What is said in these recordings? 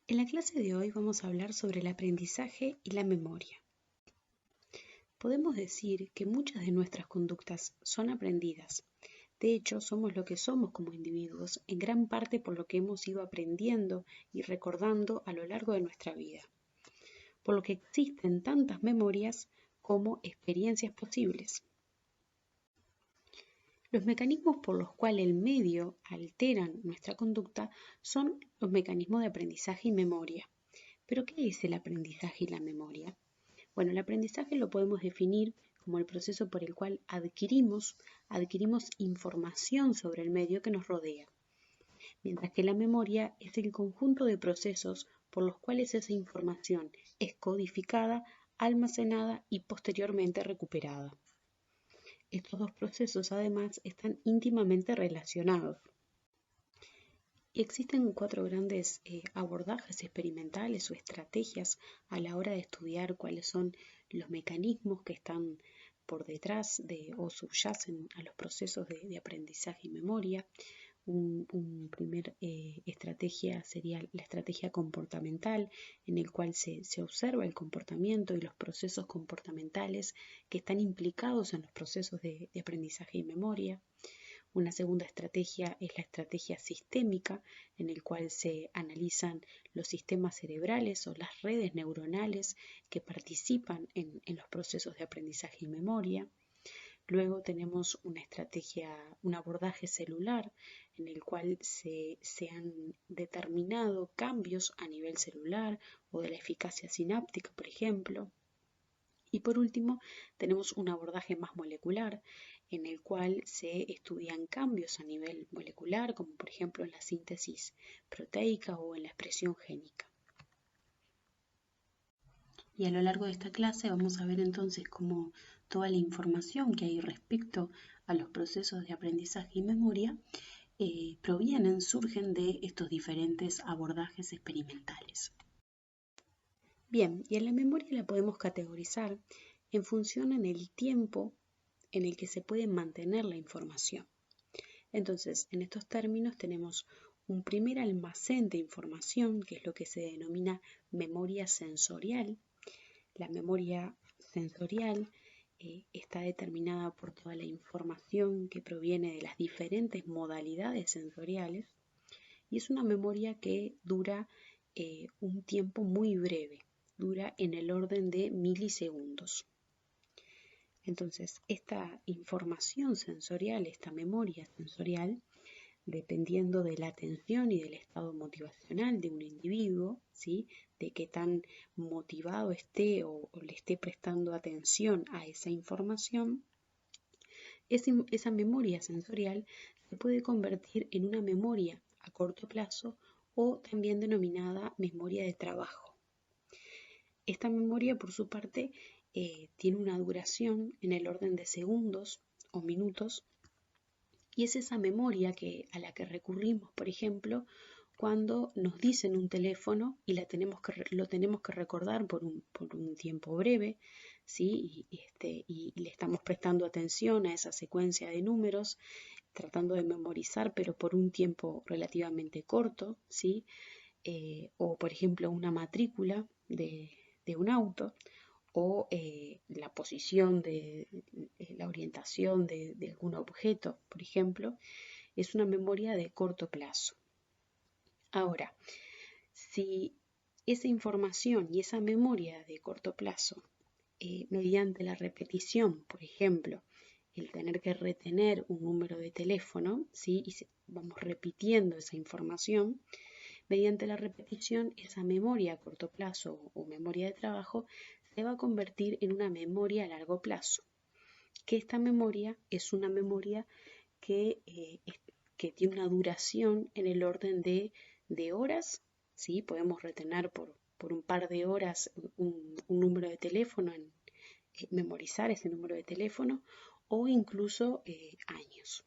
En la clase de hoy vamos a hablar sobre el aprendizaje y la memoria. Podemos decir que muchas de nuestras conductas son aprendidas. De hecho, somos lo que somos como individuos en gran parte por lo que hemos ido aprendiendo y recordando a lo largo de nuestra vida. Por lo que existen tantas memorias como experiencias posibles. Los mecanismos por los cuales el medio alteran nuestra conducta son los mecanismos de aprendizaje y memoria. ¿Pero qué es el aprendizaje y la memoria? Bueno, el aprendizaje lo podemos definir como el proceso por el cual adquirimos información sobre el medio que nos rodea, mientras que la memoria es el conjunto de procesos por los cuales esa información es codificada, almacenada y posteriormente recuperada. Estos dos procesos además están íntimamente relacionados. Existen cuatro grandes abordajes experimentales o estrategias a la hora de estudiar cuáles son los mecanismos que están por detrás o subyacen a los procesos de aprendizaje y memoria. Una primera estrategia sería la estrategia comportamental, en el cual se observa el comportamiento y los procesos comportamentales que están implicados en los procesos de aprendizaje y memoria. Una segunda estrategia es la estrategia sistémica, en el cual se analizan los sistemas cerebrales o las redes neuronales que participan en los procesos de aprendizaje y memoria. Luego tenemos un abordaje celular, en el cual se han determinado cambios a nivel celular o de la eficacia sináptica, por ejemplo. Y por último, tenemos un abordaje más molecular, en el cual se estudian cambios a nivel molecular, como por ejemplo en la síntesis proteica o en la expresión génica. Y a lo largo de esta clase vamos a ver entonces cómo toda la información que hay respecto a los procesos de aprendizaje y memoria surgen de estos diferentes abordajes experimentales. Bien, y en la memoria la podemos categorizar en función en el tiempo en el que se puede mantener la información. Entonces, en estos términos tenemos un primer almacén de información, que es lo que se denomina memoria sensorial. La memoria sensorial está determinada por toda la información que proviene de las diferentes modalidades sensoriales y es una memoria que dura un tiempo muy breve, dura en el orden de milisegundos. Entonces, esta información sensorial, esta memoria sensorial, dependiendo de la atención y del estado motivacional de un individuo, ¿sí? De qué tan motivado esté o le esté prestando atención a esa información, esa memoria sensorial se puede convertir en una memoria a corto plazo o también denominada memoria de trabajo. Esta memoria, por su parte, tiene una duración en el orden de segundos o minutos y es esa memoria a la que recurrimos, por ejemplo, cuando nos dicen un teléfono y lo tenemos que recordar por un tiempo breve, ¿sí? Y le estamos prestando atención a esa secuencia de números, tratando de memorizar, pero por un tiempo relativamente corto, ¿sí? O, por ejemplo, una matrícula de un auto o la posición la orientación de algún objeto, por ejemplo, es una memoria de corto plazo. Ahora, si esa información y esa memoria de corto plazo, mediante la repetición, por ejemplo, el tener que retener un número de teléfono, ¿sí? Y vamos repitiendo esa información, mediante la repetición, esa memoria a corto plazo o memoria de trabajo se va a convertir en una memoria a largo plazo. Que esta memoria es una memoria que tiene una duración en el orden de horas, ¿sí? Podemos retener por un par de horas un número de teléfono, memorizar ese número de teléfono o incluso años.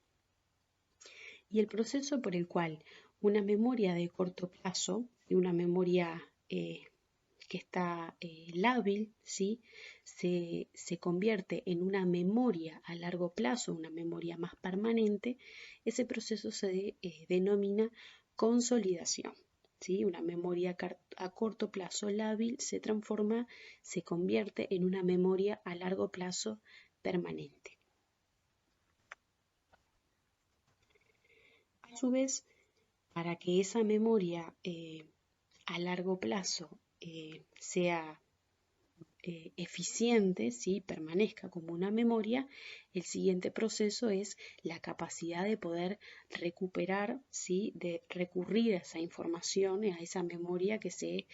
Y el proceso por el cual una memoria de corto plazo y una memoria que está lábil, ¿sí? se convierte en una memoria a largo plazo, una memoria más permanente, ese proceso se denomina consolidación, ¿sí? Una memoria a corto plazo lábil se convierte en una memoria a largo plazo permanente. A su vez, para que esa memoria a largo plazo sea eficiente, ¿sí? Permanezca como una memoria, el siguiente proceso es la capacidad de poder recuperar, ¿sí? De recurrir a esa información, a esa memoria que se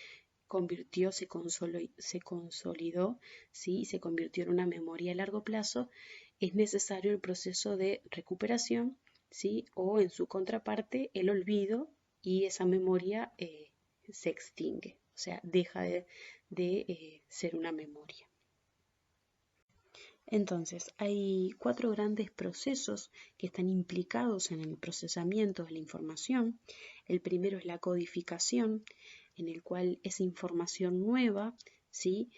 convirtió, se consolidó, ¿sí? Se convirtió en una memoria a largo plazo. Es necesario el proceso de recuperación, ¿sí? O en su contraparte el olvido, y esa memoria se extingue, o sea, deja de ser una memoria. Entonces, hay 4 grandes procesos que están implicados en el procesamiento de la información. El primero es la codificación, en el cual esa información nueva, ¿sí?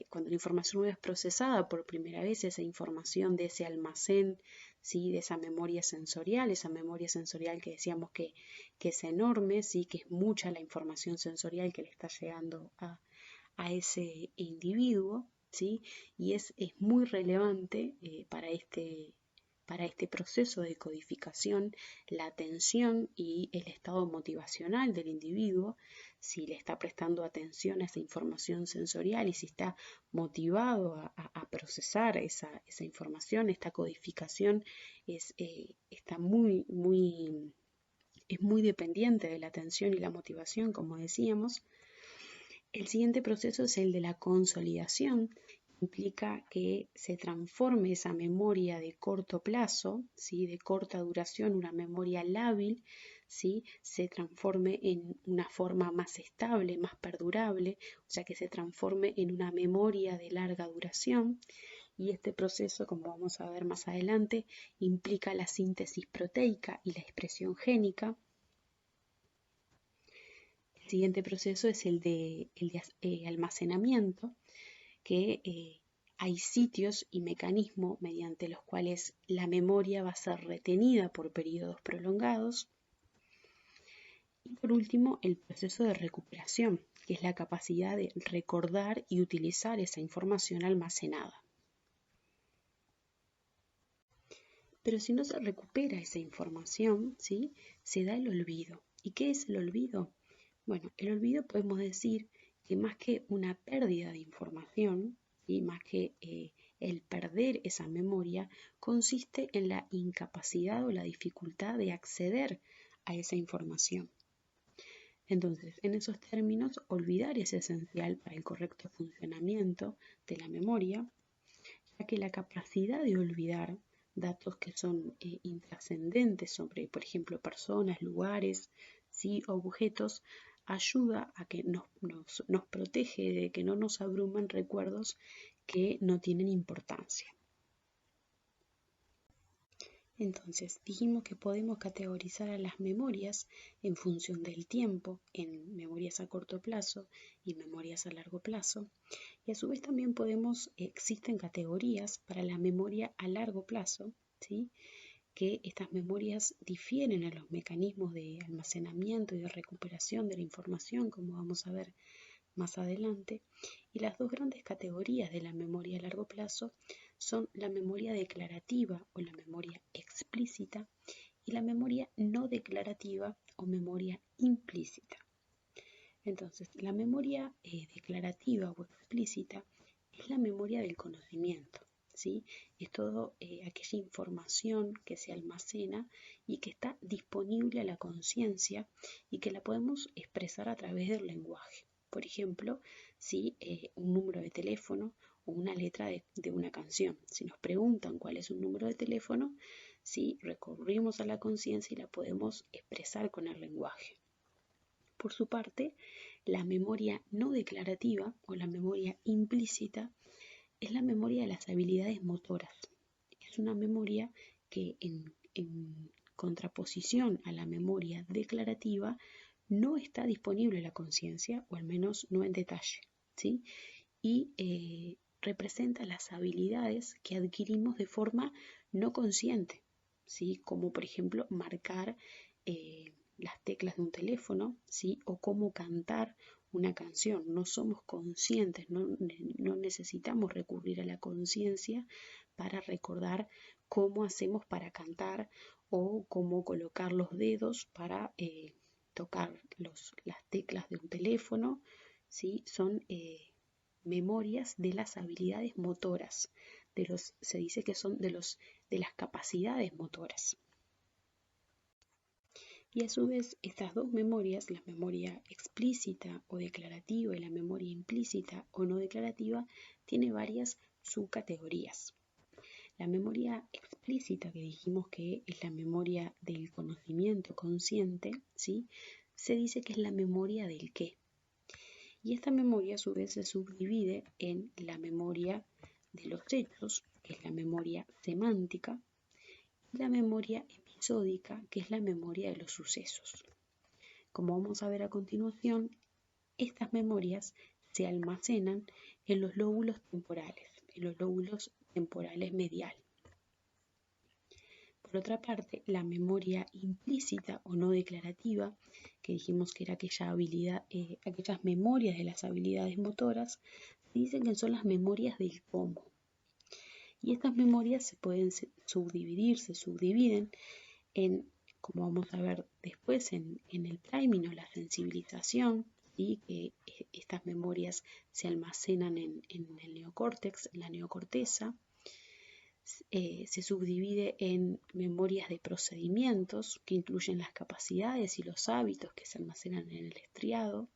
Cuando la información nueva es procesada por primera vez, esa información de ese almacén, ¿sí? De esa memoria sensorial que decíamos que es enorme, ¿sí? Que es mucha la información sensorial que le está llegando a ese individuo, ¿sí? Y es muy relevante para este proceso de codificación la atención y el estado motivacional del individuo, si le está prestando atención a esa información sensorial y si está motivado a procesar esa información. Esta codificación está es muy dependiente de la atención y la motivación, como decíamos. El siguiente proceso es el de la consolidación. Implica que se transforme esa memoria de corto plazo, ¿sí? De corta duración, una memoria lábil, ¿sí? Se transforme en una forma más estable, más perdurable, o sea, que se transforme en una memoria de larga duración. Y este proceso, como vamos a ver más adelante, implica la síntesis proteica y la expresión génica. El siguiente proceso es el de almacenamiento, que hay sitios y mecanismos mediante los cuales la memoria va a ser retenida por periodos prolongados. Y por último, el proceso de recuperación, que es la capacidad de recordar y utilizar esa información almacenada. Pero si no se recupera esa información, ¿sí? Se da el olvido. ¿Y qué es el olvido? Bueno, el olvido podemos decir que más que una pérdida de información, ¿sí? Más que el perder esa memoria, consiste en la incapacidad o la dificultad de acceder a esa información. Entonces, en esos términos, olvidar es esencial para el correcto funcionamiento de la memoria, ya que la capacidad de olvidar datos que son intrascendentes sobre, por ejemplo, personas, lugares, ¿sí? Objetos, ayuda a que nos protege de que no nos abrumen recuerdos que no tienen importancia. Entonces, dijimos que podemos categorizar a las memorias en función del tiempo, en memorias a corto plazo y memorias a largo plazo. Y a su vez también existen categorías para la memoria a largo plazo, ¿sí? Que estas memorias difieren en los mecanismos de almacenamiento y de recuperación de la información, como vamos a ver más adelante. Y las dos grandes categorías de la memoria a largo plazo son la memoria declarativa o la memoria explícita y la memoria no declarativa o memoria implícita. Entonces, la memoria declarativa o explícita es la memoria del conocimiento, ¿sí? Es todo aquella información que se almacena y que está disponible a la conciencia y que la podemos expresar a través del lenguaje. Por ejemplo, ¿sí? Un número de teléfono o una letra de una canción. Si nos preguntan cuál es un número de teléfono, ¿sí? Recurrimos a la conciencia y la podemos expresar con el lenguaje. Por su parte, la memoria no declarativa o la memoria implícita es la memoria de las habilidades motoras. Es una memoria que en contraposición a la memoria declarativa no está disponible en la conciencia, o al menos no en detalle, ¿sí? Y representa las habilidades que adquirimos de forma no consciente, ¿sí? Como por ejemplo marcar las teclas de un teléfono, ¿sí? O cómo cantar una canción. No somos conscientes, no necesitamos recurrir a la conciencia para recordar cómo hacemos para cantar o cómo colocar los dedos para tocar las teclas de un teléfono, ¿sí? Son memorias de las habilidades motoras, se dice que son de las capacidades motoras. Y a su vez, estas dos memorias, la memoria explícita o declarativa y la memoria implícita o no declarativa, tiene varias subcategorías. La memoria explícita, que dijimos que es la memoria del conocimiento consciente, ¿sí? Se dice que es la memoria del qué. Y esta memoria a su vez se subdivide en la memoria de los hechos, que es la memoria semántica, y la memoria episódica, que es la memoria de los sucesos. Como vamos a ver a continuación, estas memorias se almacenan en los lóbulos temporales medial. Por otra parte, la memoria implícita o no declarativa, que dijimos que era aquellas memorias de las habilidades motoras, se dicen que son las memorias del cómo. Y estas memorias se subdividen en, como vamos a ver después en el priming o la sensibilización, ¿sí? Que estas memorias se almacenan en el neocórtex, en la neocorteza. Se subdivide en memorias de procedimientos que incluyen las capacidades y los hábitos que se almacenan en el estriado.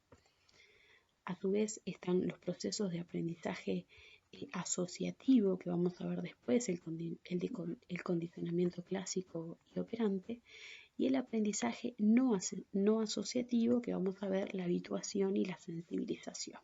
A su vez están los procesos de aprendizaje asociativo que vamos a ver después, el condicionamiento clásico y operante, y el aprendizaje no asociativo que vamos a ver la habituación y la sensibilización.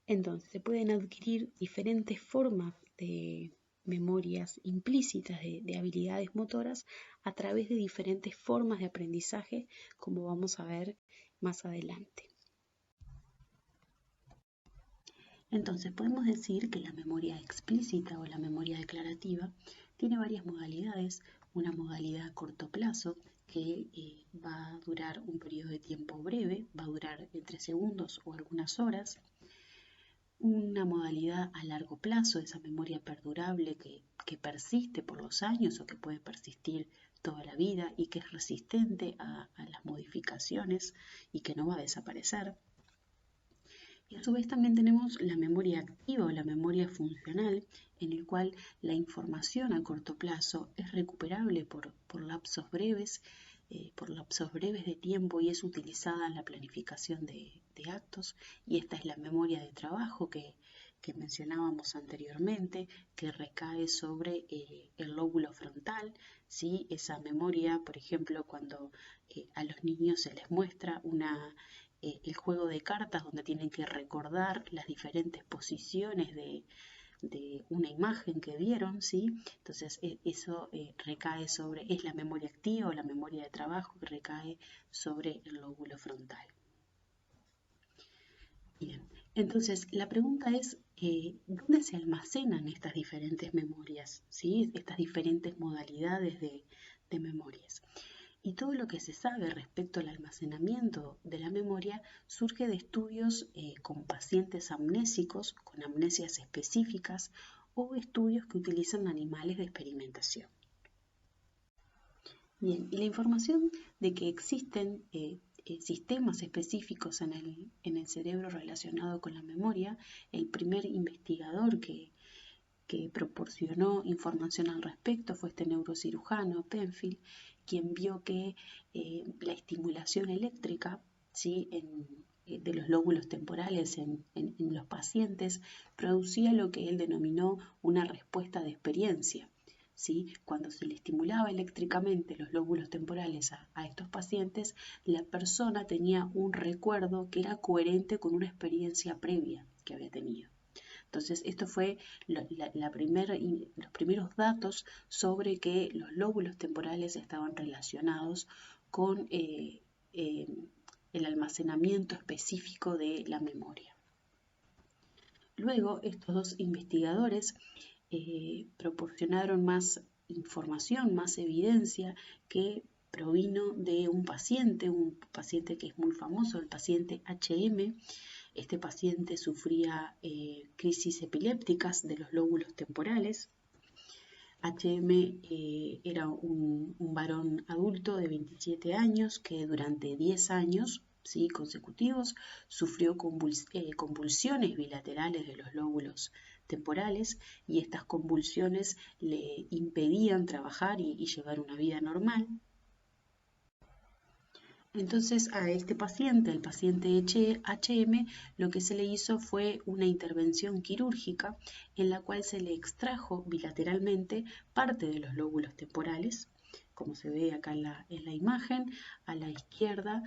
Entonces, se pueden adquirir diferentes formas de memorias implícitas de habilidades motoras a través de diferentes formas de aprendizaje, como vamos a ver más adelante. Entonces, podemos decir que la memoria explícita o la memoria declarativa tiene varias modalidades. Una modalidad a corto plazo, que va a durar un periodo de tiempo breve, va a durar entre segundos o algunas horas. Una modalidad a largo plazo, esa memoria perdurable que persiste por los años o que puede persistir toda la vida y que es resistente a las modificaciones y que no va a desaparecer. Y a su vez también tenemos la memoria activa o la memoria funcional, en el cual la información a corto plazo es recuperable por lapsos breves de tiempo y es utilizada en la planificación de actos. Y esta es la memoria de trabajo que mencionábamos anteriormente, que recae sobre el lóbulo frontal, ¿sí? Esa memoria, por ejemplo, cuando a los niños se les muestra el juego de cartas donde tienen que recordar las diferentes posiciones de una imagen que vieron, ¿sí? Entonces eso es la memoria activa o la memoria de trabajo que recae sobre el lóbulo frontal. Bien, entonces la pregunta es, ¿dónde se almacenan estas diferentes memorias, ¿sí? Estas diferentes modalidades de memorias? Y todo lo que se sabe respecto al almacenamiento de la memoria surge de estudios con pacientes amnésicos, con amnesias específicas o estudios que utilizan animales de experimentación. Bien, y la información de que existen sistemas específicos en el cerebro relacionado con la memoria, el primer investigador que proporcionó información al respecto fue este neurocirujano Penfield, quien vio que la estimulación eléctrica, ¿sí? De los lóbulos temporales en los pacientes producía lo que él denominó una respuesta de experiencia. ¿Sí? Cuando se le estimulaba eléctricamente los lóbulos temporales a estos pacientes, la persona tenía un recuerdo que era coherente con una experiencia previa que había tenido. Entonces, esto fue los primeros datos sobre que los lóbulos temporales estaban relacionados con el almacenamiento específico de la memoria. Luego, estos dos investigadores proporcionaron más información, más evidencia que provino de un paciente que es muy famoso, el paciente HM. Este paciente sufría crisis epilépticas de los lóbulos temporales. HM era un varón adulto de 27 años que durante 10 años consecutivos sufrió convulsiones bilaterales de los lóbulos temporales, y estas convulsiones le impedían trabajar y llevar una vida normal. Entonces a este paciente, el paciente HM, lo que se le hizo fue una intervención quirúrgica en la cual se le extrajo bilateralmente parte de los lóbulos temporales, como se ve acá en la imagen. A la izquierda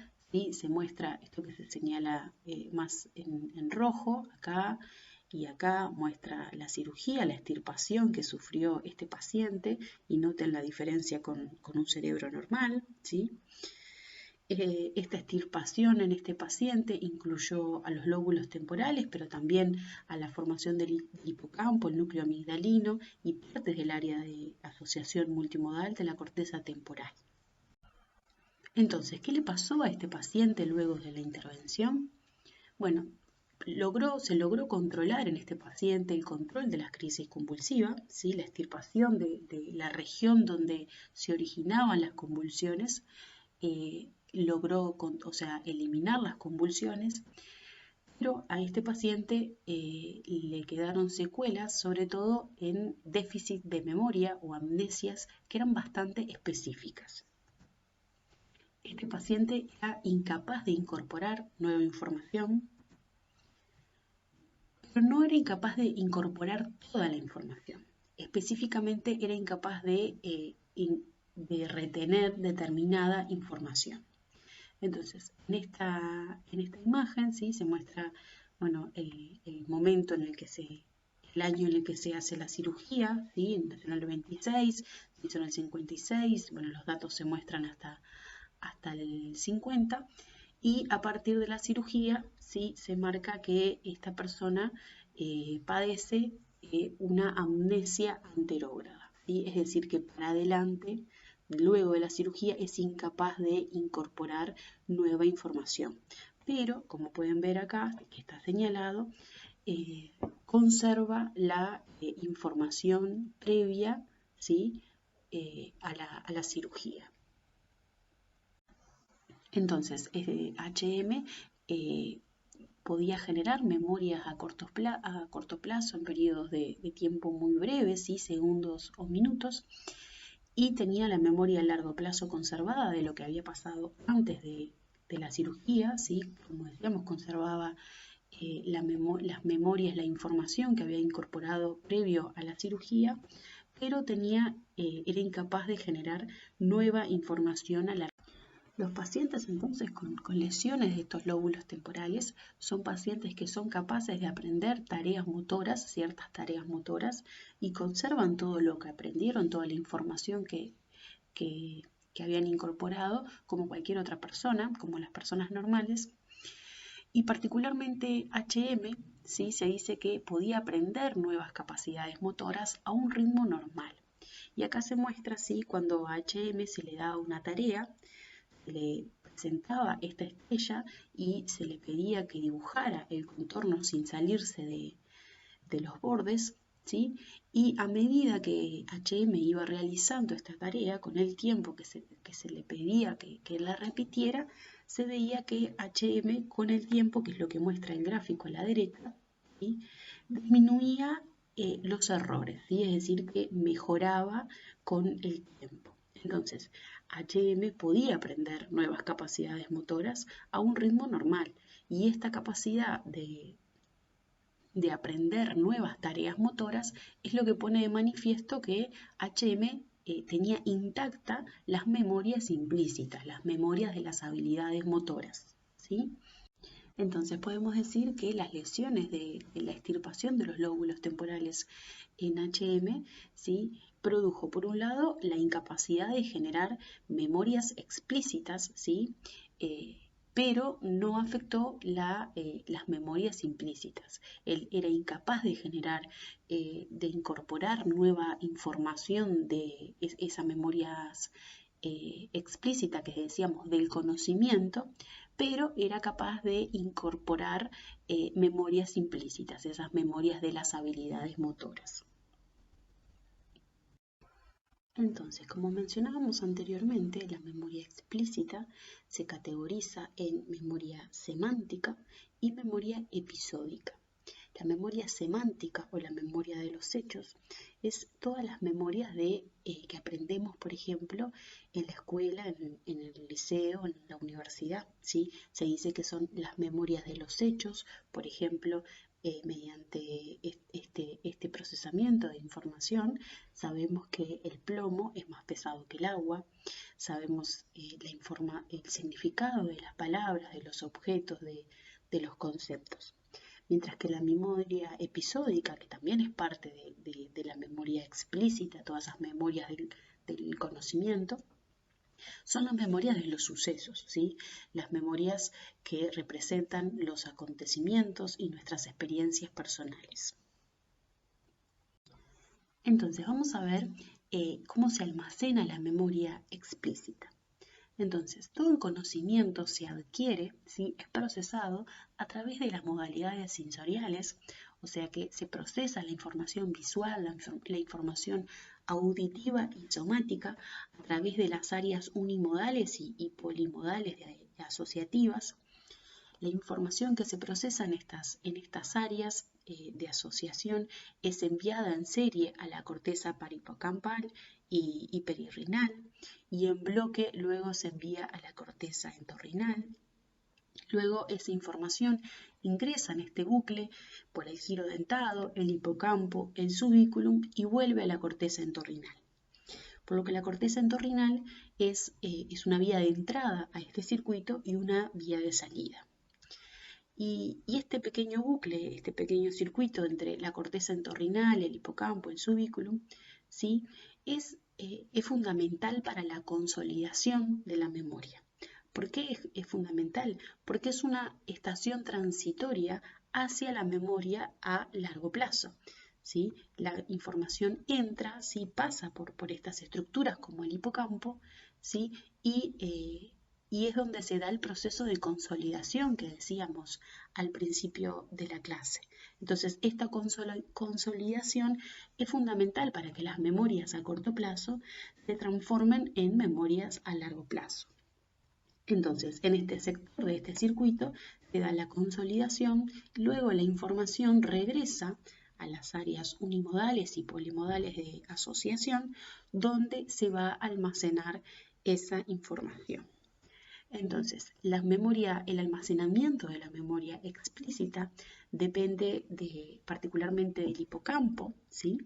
se muestra esto que se señala más en rojo, acá y acá muestra la cirugía, la extirpación que sufrió este paciente, y noten la diferencia con un cerebro normal, ¿sí? Esta extirpación en este paciente incluyó a los lóbulos temporales, pero también a la formación del hipocampo, el núcleo amigdalino y partes del área de asociación multimodal de la corteza temporal. Entonces, ¿qué le pasó a este paciente luego de la intervención? Bueno, se logró controlar en este paciente el control de las crisis convulsivas, ¿sí? La extirpación de la región donde se originaban las convulsiones. Logró eliminar las convulsiones, pero a este paciente le quedaron secuelas, sobre todo en déficit de memoria o amnesias que eran bastante específicas. Este paciente era incapaz de incorporar nueva información, pero no era incapaz de incorporar toda la información. Específicamente era incapaz de retener determinada información. Entonces, en esta imagen se muestra el momento en el que el año en el que se hace la cirugía, en el 26, se hizo en el 56, los datos se muestran hasta el 50, y a partir de la cirugía se marca que esta persona padece una amnesia anterógrada, es decir, que para adelante, luego de la cirugía, es incapaz de incorporar nueva información. Pero, como pueden ver acá, que está señalado, conserva la información previa a la cirugía. Entonces, HM podía generar memorias a corto plazo en periodos de tiempo muy breves, segundos o minutos, y tenía la memoria a largo plazo conservada de lo que había pasado antes de la cirugía, como decíamos, conservaba las memorias, la información que había incorporado previo a la cirugía, pero era incapaz de generar nueva información a la. Los pacientes entonces con lesiones de estos lóbulos temporales son pacientes que son capaces de aprender tareas motoras, ciertas tareas motoras, y conservan todo lo que aprendieron, toda la información que habían incorporado, como cualquier otra persona, como las personas normales. Y particularmente HM, se dice que podía aprender nuevas capacidades motoras a un ritmo normal. Y acá se muestra cuando a HM se le daba una tarea, se le presentaba esta estrella y se le pedía que dibujara el contorno sin salirse de los bordes, y a medida que HM iba realizando esta tarea, con el tiempo que se le pedía que la repitiera, se veía que HM con el tiempo, que es lo que muestra el gráfico a la derecha, disminuía los errores, es decir, que mejoraba con el tiempo. Entonces, HM podía aprender nuevas capacidades motoras a un ritmo normal, y esta capacidad de aprender nuevas tareas motoras es lo que pone de manifiesto que HM tenía intacta las memorias implícitas, las memorias de las habilidades motoras, Entonces podemos decir que las lesiones de la extirpación de los lóbulos temporales en HM produjo, por un lado, la incapacidad de generar memorias explícitas pero no afectó las memorias implícitas. Él era incapaz de generar, de incorporar nueva información de esas memorias explícita que decíamos del conocimiento, pero era capaz de incorporar memorias implícitas, esas memorias de las habilidades motoras. Entonces, como mencionábamos anteriormente, la memoria explícita se categoriza en memoria semántica y memoria episódica. La memoria semántica o la memoria de los hechos es todas las memorias que aprendemos, por ejemplo, en la escuela, en el liceo, en la universidad, ¿sí? Se dice que son las memorias de los hechos, por ejemplo, mediante este procesamiento de información, sabemos que el plomo es más pesado que el agua, sabemos el significado de las palabras, de los objetos, de los conceptos. Mientras que la memoria episódica, que también es parte de la memoria explícita, todas esas memorias del conocimiento, son las memorias de los sucesos, ¿sí? Las memorias que representan los acontecimientos y nuestras experiencias personales. Entonces vamos a ver cómo se almacena la memoria explícita. Entonces, todo el conocimiento se adquiere, ¿sí? Es procesado a través de las modalidades sensoriales, o sea que se procesa la información visual, la información auditiva y somática a través de las áreas unimodales y polimodales asociativas. La información que se procesa en estas áreas de asociación es enviada en serie a la corteza parhipocampal y perirrenal, y en bloque luego se envía a la corteza entorrinal. Luego esa información ingresa en este bucle por el giro dentado, el hipocampo, el subiculum y vuelve a la corteza entorrinal. Por lo que la corteza entorrinal es una vía de entrada a este circuito y una vía de salida. Y este pequeño bucle, este pequeño circuito entre la corteza entorrinal, el hipocampo, el subiculum, ¿sí? es fundamental para la consolidación de la memoria. ¿Por qué es fundamental? Porque es una estación transitoria hacia la memoria a largo plazo, ¿sí? La información entra, ¿sí? Pasa por estas estructuras como el hipocampo, ¿sí? Y es donde se da el proceso de consolidación que decíamos al principio de la clase. Entonces, esta consolidación es fundamental para que las memorias a corto plazo se transformen en memorias a largo plazo. Entonces, en este sector de este circuito se da la consolidación, luego la información regresa a las áreas unimodales y polimodales de asociación, donde se va a almacenar esa información. Entonces, el almacenamiento de la memoria explícita depende particularmente del hipocampo, ¿sí?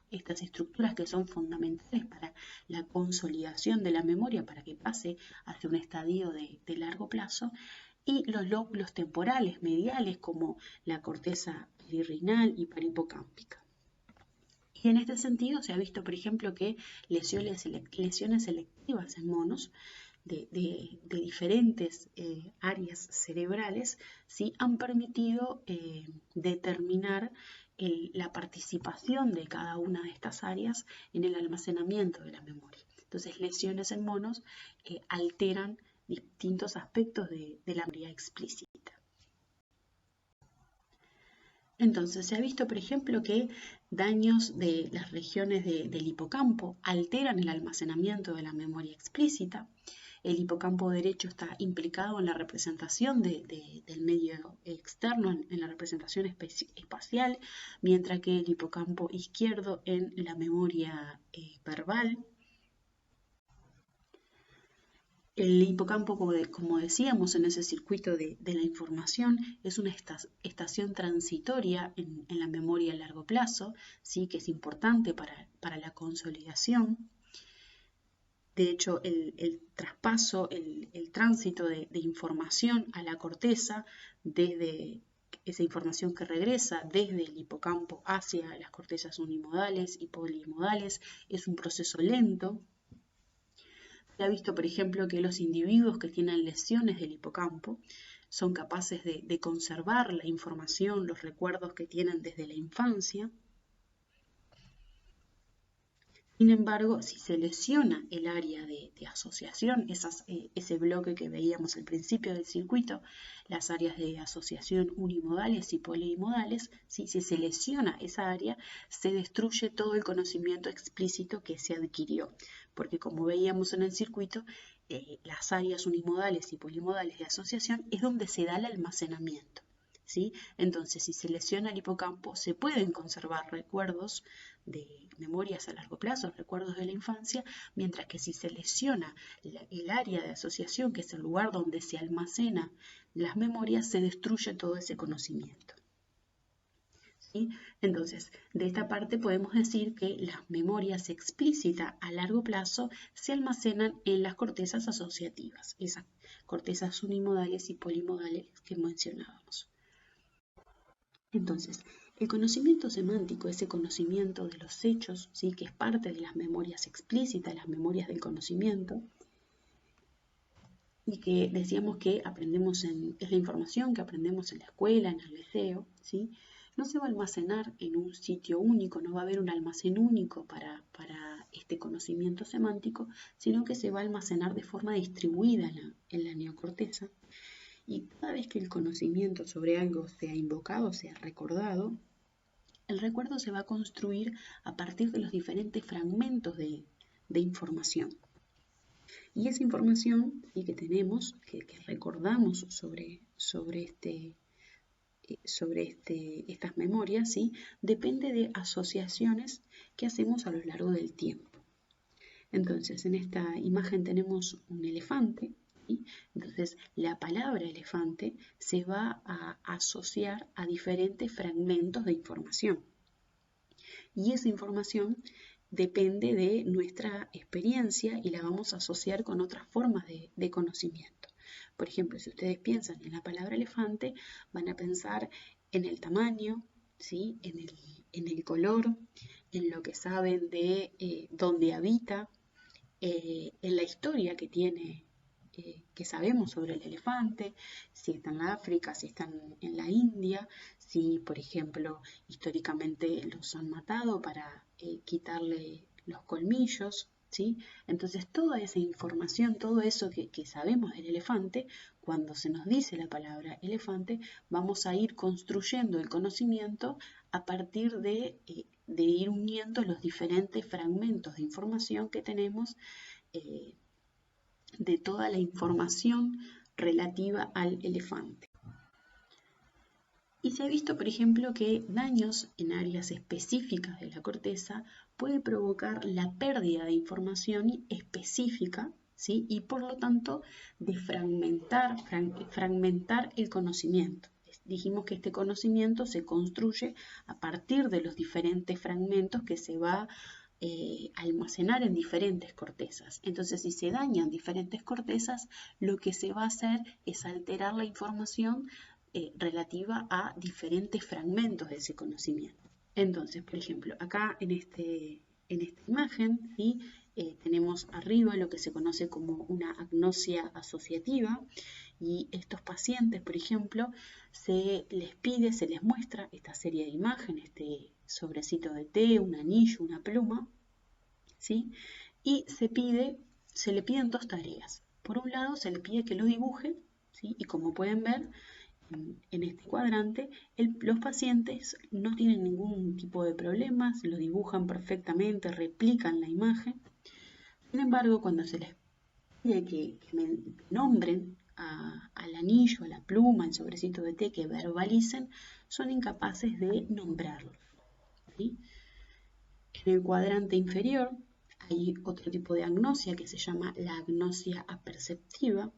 Estas estructuras que son fundamentales para la consolidación de la memoria, para que pase hacia un estadio de largo plazo, y los lóbulos temporales mediales como la corteza perirrenal y parahipocámpica. Y en este sentido se ha visto, por ejemplo, que lesiones selectivas en monos de diferentes áreas cerebrales ¿sí? han permitido determinar la participación de cada una de estas áreas en el almacenamiento de la memoria. Entonces, lesiones en monos alteran distintos aspectos de la memoria explícita. Entonces, se ha visto, por ejemplo, que daños de las regiones del hipocampo alteran el almacenamiento de la memoria explícita. El hipocampo derecho está implicado en la representación del medio externo, en la representación espacial, mientras que el hipocampo izquierdo en la memoria verbal. El hipocampo, como decíamos, en ese circuito de la información, es una estación transitoria en la memoria a largo plazo, ¿sí? Que es importante para la consolidación. De hecho, el traspaso, el tránsito de información a la corteza, desde esa información que regresa desde el hipocampo hacia las cortezas unimodales y polimodales, es un proceso lento. Se ha visto, por ejemplo, que los individuos que tienen lesiones del hipocampo son capaces de conservar la información, los recuerdos que tienen desde la infancia. Sin embargo, si se lesiona el área de asociación, ese bloque que veíamos al principio del circuito, las áreas de asociación unimodales y polimodales, si se lesiona esa área, se destruye todo el conocimiento explícito que se adquirió, porque como veíamos en el circuito, las áreas unimodales y polimodales de asociación es donde se da el almacenamiento. ¿Sí? Entonces, si se lesiona el hipocampo, se pueden conservar recuerdos de memorias a largo plazo, recuerdos de la infancia, mientras que si se lesiona el área de asociación, que es el lugar donde se almacenan las memorias, se destruye todo ese conocimiento. ¿Sí? Entonces, de esta parte podemos decir que las memorias explícitas a largo plazo se almacenan en las cortezas asociativas, esas cortezas unimodales y polimodales que mencionábamos. Entonces, el conocimiento semántico, ese conocimiento de los hechos, ¿sí? Que es parte de las memorias explícitas, las memorias del conocimiento, y que decíamos que es la información que aprendemos en la escuela, en el liceo, ¿sí? No se va a almacenar en un sitio único, no va a haber un almacén único para este conocimiento semántico, sino que se va a almacenar de forma distribuida en la neocorteza. Y cada vez que el conocimiento sobre algo sea invocado, sea recordado, el recuerdo se va a construir a partir de los diferentes fragmentos de información. Y esa información que tenemos, que recordamos sobre estas memorias, ¿sí? Depende de asociaciones que hacemos a lo largo del tiempo. Entonces, en esta imagen tenemos un elefante. ¿Sí? Entonces, la palabra elefante se va a asociar a diferentes fragmentos de información. Y esa información depende de nuestra experiencia y la vamos a asociar con otras formas de conocimiento. Por ejemplo, si ustedes piensan en la palabra elefante, van a pensar en el tamaño, ¿sí? en el color, en lo que saben de dónde habita, en la historia que tiene, que sabemos sobre el elefante, si está en África, si está en la India, si, por ejemplo, históricamente los han matado para quitarle los colmillos, ¿sí? Entonces, toda esa información, todo eso que sabemos del elefante, cuando se nos dice la palabra elefante, vamos a ir construyendo el conocimiento a partir de ir uniendo los diferentes fragmentos de información que tenemos de toda la información relativa al elefante. Y se ha visto, por ejemplo, que daños en áreas específicas de la corteza puede provocar la pérdida de información específica, ¿sí? Y por lo tanto de fragmentar el conocimiento. Dijimos que este conocimiento se construye a partir de los diferentes fragmentos que se va almacenar en diferentes cortezas. Entonces, si se dañan diferentes cortezas, lo que se va a hacer es alterar la información relativa a diferentes fragmentos de ese conocimiento. Entonces, por ejemplo, acá en esta imagen, ¿sí? Tenemos arriba lo que se conoce como una agnosia asociativa, y estos pacientes, por ejemplo, se les muestra esta serie de imágenes, este sobrecito de té, un anillo, una pluma, ¿sí? Y se le piden dos tareas. Por un lado, se le pide que lo dibuje, ¿sí? Y como pueden ver, en este cuadrante, los pacientes no tienen ningún tipo de problemas, lo dibujan perfectamente, replican la imagen. Sin embargo, cuando se les pide que nombren al anillo, a la pluma, al sobrecito de té, que verbalicen, son incapaces de nombrarlo, ¿sí? En el cuadrante inferior hay otro tipo de agnosia que se llama la agnosia aperceptiva,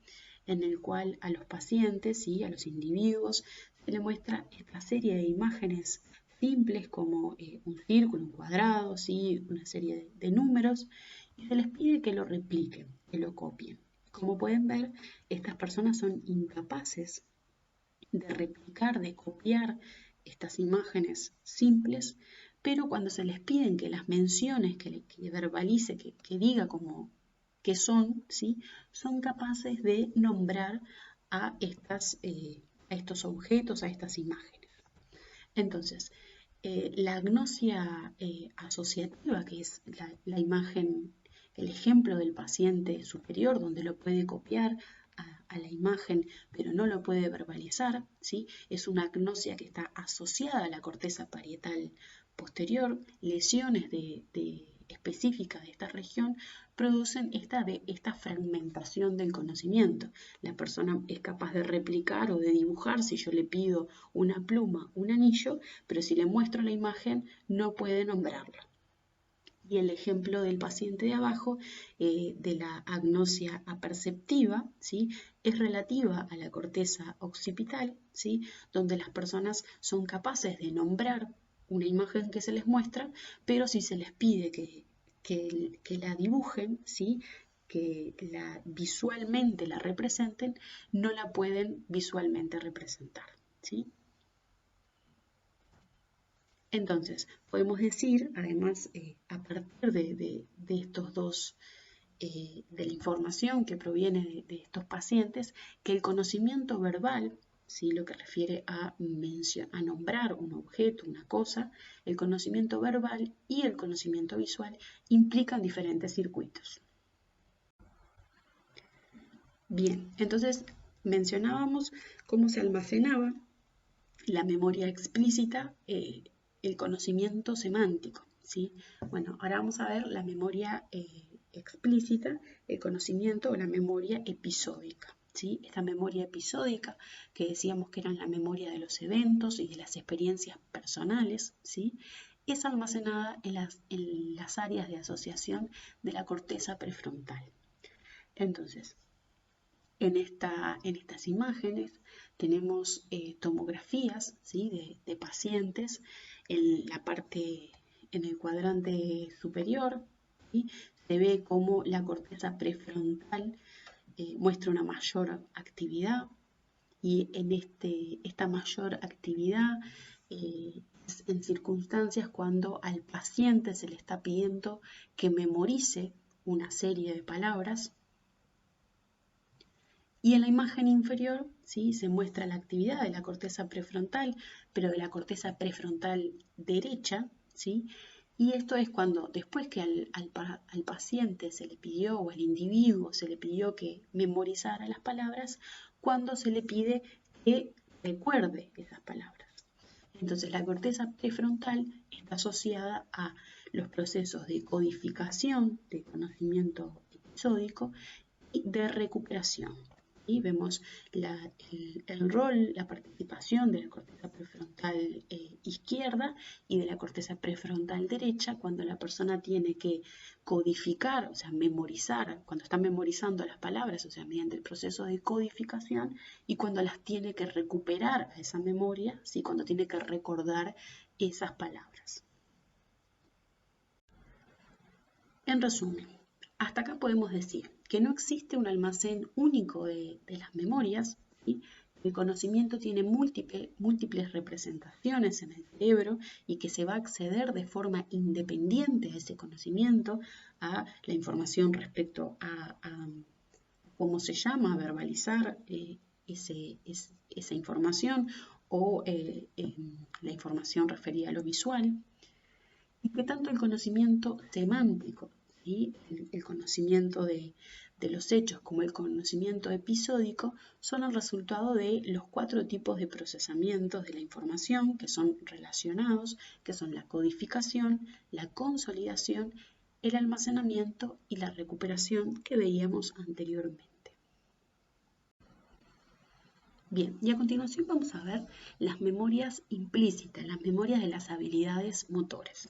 en el cual a los pacientes y a los individuos se les muestra esta serie de imágenes simples como un círculo, un cuadrado, ¿sí? Una serie de números, y se les pide que lo repliquen, que lo copien. Como pueden ver, estas personas son incapaces de replicar, de copiar estas imágenes simples, pero cuando se les piden que las menciones, que verbalice, que diga que son, ¿sí? Son capaces de nombrar a estos objetos, a estas imágenes. Entonces, la agnosia asociativa, que es la imagen, el ejemplo del paciente superior, donde lo puede copiar a la imagen, pero no lo puede verbalizar, ¿sí? Es una agnosia que está asociada a la corteza parietal posterior. Lesiones específicas de esta región producen esta fragmentación del conocimiento. La persona es capaz de replicar o de dibujar si yo le pido una pluma, un anillo, pero si le muestro la imagen no puede nombrarla. Y el ejemplo del paciente de abajo, de la agnosia aperceptiva, ¿sí? Es relativa a la corteza occipital, ¿sí? Donde las personas son capaces de nombrar una imagen que se les muestra, pero si se les pide que la dibujen, ¿sí? Que visualmente la representen, no la pueden visualmente representar, ¿sí? Entonces, podemos decir, además, a partir de estos dos, de la información que proviene de estos pacientes, que el conocimiento verbal, ¿sí? Lo que refiere a nombrar un objeto, una cosa, el conocimiento verbal y el conocimiento visual implican diferentes circuitos. Bien, entonces mencionábamos cómo se almacenaba la memoria explícita, el conocimiento semántico, ¿sí? Bueno, ahora vamos a ver la memoria explícita, el conocimiento o la memoria episódica, ¿sí? Esta memoria episódica, que decíamos que era la memoria de los eventos y de las experiencias personales, ¿sí? Es almacenada en las áreas de asociación de la corteza prefrontal. Entonces, en estas imágenes tenemos tomografías, ¿sí? de pacientes en la parte, en el cuadrante superior, ¿sí? Se ve cómo la corteza prefrontal muestra una mayor actividad, y en esta mayor actividad es en circunstancias cuando al paciente se le está pidiendo que memorice una serie de palabras. Y en la imagen inferior, ¿sí? Se muestra la actividad de la corteza prefrontal, pero de la corteza prefrontal derecha, ¿sí? Y esto es cuando, después que al paciente se le pidió, o al individuo se le pidió que memorizara las palabras, cuando se le pide que recuerde esas palabras. Entonces, la corteza prefrontal está asociada a los procesos de codificación, de conocimiento episódico y de recuperación. Y vemos el rol, la participación de la corteza prefrontal izquierda y de la corteza prefrontal derecha cuando la persona tiene que codificar, o sea, memorizar, cuando está memorizando las palabras, o sea, mediante el proceso de codificación, y cuando las tiene que recuperar a esa memoria, ¿sí? Cuando tiene que recordar esas palabras. En resumen, hasta acá podemos decir que no existe un almacén único de las memorias, ¿sí? El conocimiento tiene múltiples representaciones en el cerebro y que se va a acceder de forma independiente a ese conocimiento, a la información respecto a cómo se llama, a verbalizar esa información o la información referida a lo visual. Y que tanto el conocimiento semántico, ¿sí? el conocimiento de los hechos, como el conocimiento episódico, son el resultado de los 4 tipos de procesamientos de la información que son relacionados, que son la codificación, la consolidación, el almacenamiento y la recuperación que veíamos anteriormente. Bien, y a continuación vamos a ver las memorias implícitas, las memorias de las habilidades motoras.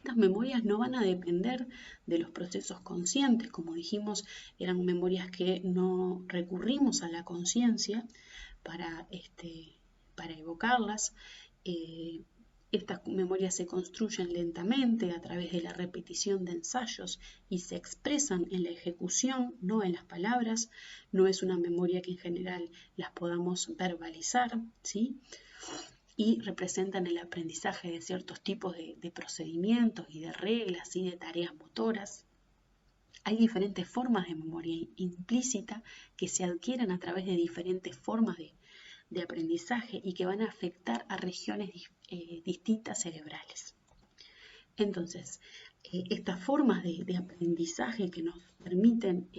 Estas memorias no van a depender de los procesos conscientes, como dijimos, eran memorias que no recurrimos a la conciencia para evocarlas. Estas memorias se construyen lentamente a través de la repetición de ensayos y se expresan en la ejecución, no en las palabras. No es una memoria que en general las podamos verbalizar, ¿sí? Y representan el aprendizaje de ciertos tipos de procedimientos y de reglas y de tareas motoras. Hay diferentes formas de memoria implícita que se adquieren a través de diferentes formas de aprendizaje y que van a afectar a regiones distintas cerebrales. Entonces, estas formas de aprendizaje que nos permiten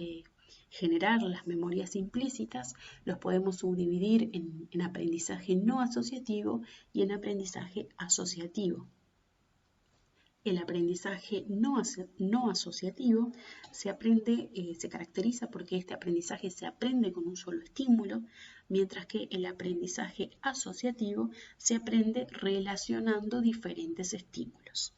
generar las memorias implícitas los podemos subdividir en aprendizaje no asociativo y en aprendizaje asociativo. El aprendizaje no asociativo se caracteriza porque este aprendizaje se aprende con un solo estímulo, mientras que el aprendizaje asociativo se aprende relacionando diferentes estímulos.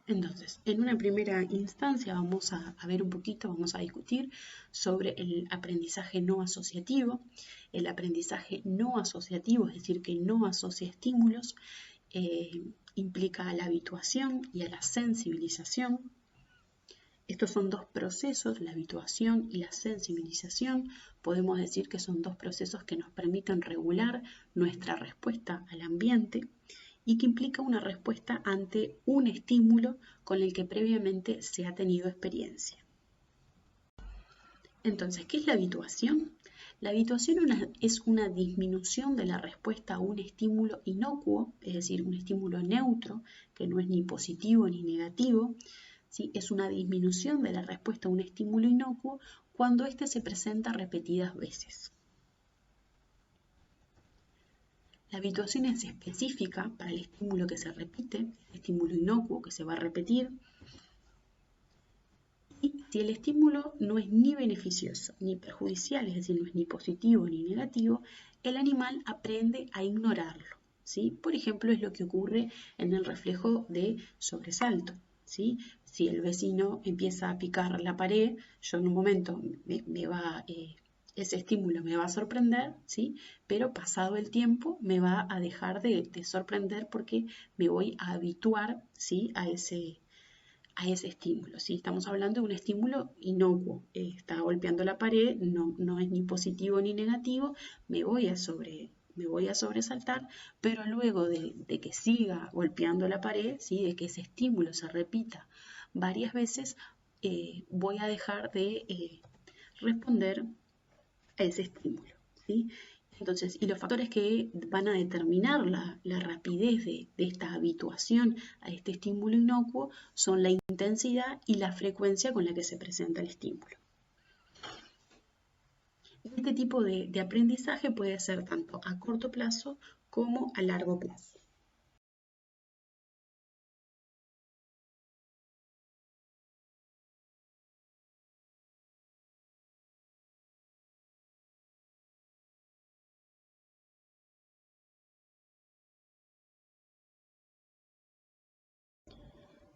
Entonces, en una primera instancia vamos a ver un poquito, vamos a discutir sobre el aprendizaje no asociativo. El aprendizaje no asociativo, es decir, que no asocia estímulos, implica a la habituación y a la sensibilización. Estos son dos procesos, la habituación y la sensibilización. Podemos decir que son dos procesos que nos permiten regular nuestra respuesta al ambiente y que implica una respuesta ante un estímulo con el que previamente se ha tenido experiencia. Entonces, ¿qué es la habituación? La habituación es una disminución de la respuesta a un estímulo inocuo, es decir, un estímulo neutro, que no es ni positivo ni negativo. ¿Sí? Es una disminución de la respuesta a un estímulo inocuo cuando éste se presenta repetidas veces. La habituación es específica para el estímulo que se repite, el estímulo inocuo que se va a repetir. Y si el estímulo no es ni beneficioso ni perjudicial, es decir, no es ni positivo ni negativo, el animal aprende a ignorarlo, ¿sí? Por ejemplo, es lo que ocurre en el reflejo de sobresalto, ¿sí? Si el vecino empieza a picar la pared, yo en un momento ese estímulo me va a sorprender, ¿sí? Pero pasado el tiempo me va a dejar de sorprender porque me voy a habituar, ¿sí? a ese estímulo. Si estamos hablando de un estímulo inocuo, está golpeando la pared, no es ni positivo ni negativo, me voy a sobresaltar, pero luego de que siga golpeando la pared, ¿sí? De que ese estímulo se repita varias veces, voy a dejar de responder a ese estímulo, ¿sí? Entonces, y los factores que van a determinar la rapidez de esta habituación a este estímulo inocuo son la intensidad y la frecuencia con la que se presenta el estímulo. Este tipo de aprendizaje puede ser tanto a corto plazo como a largo plazo.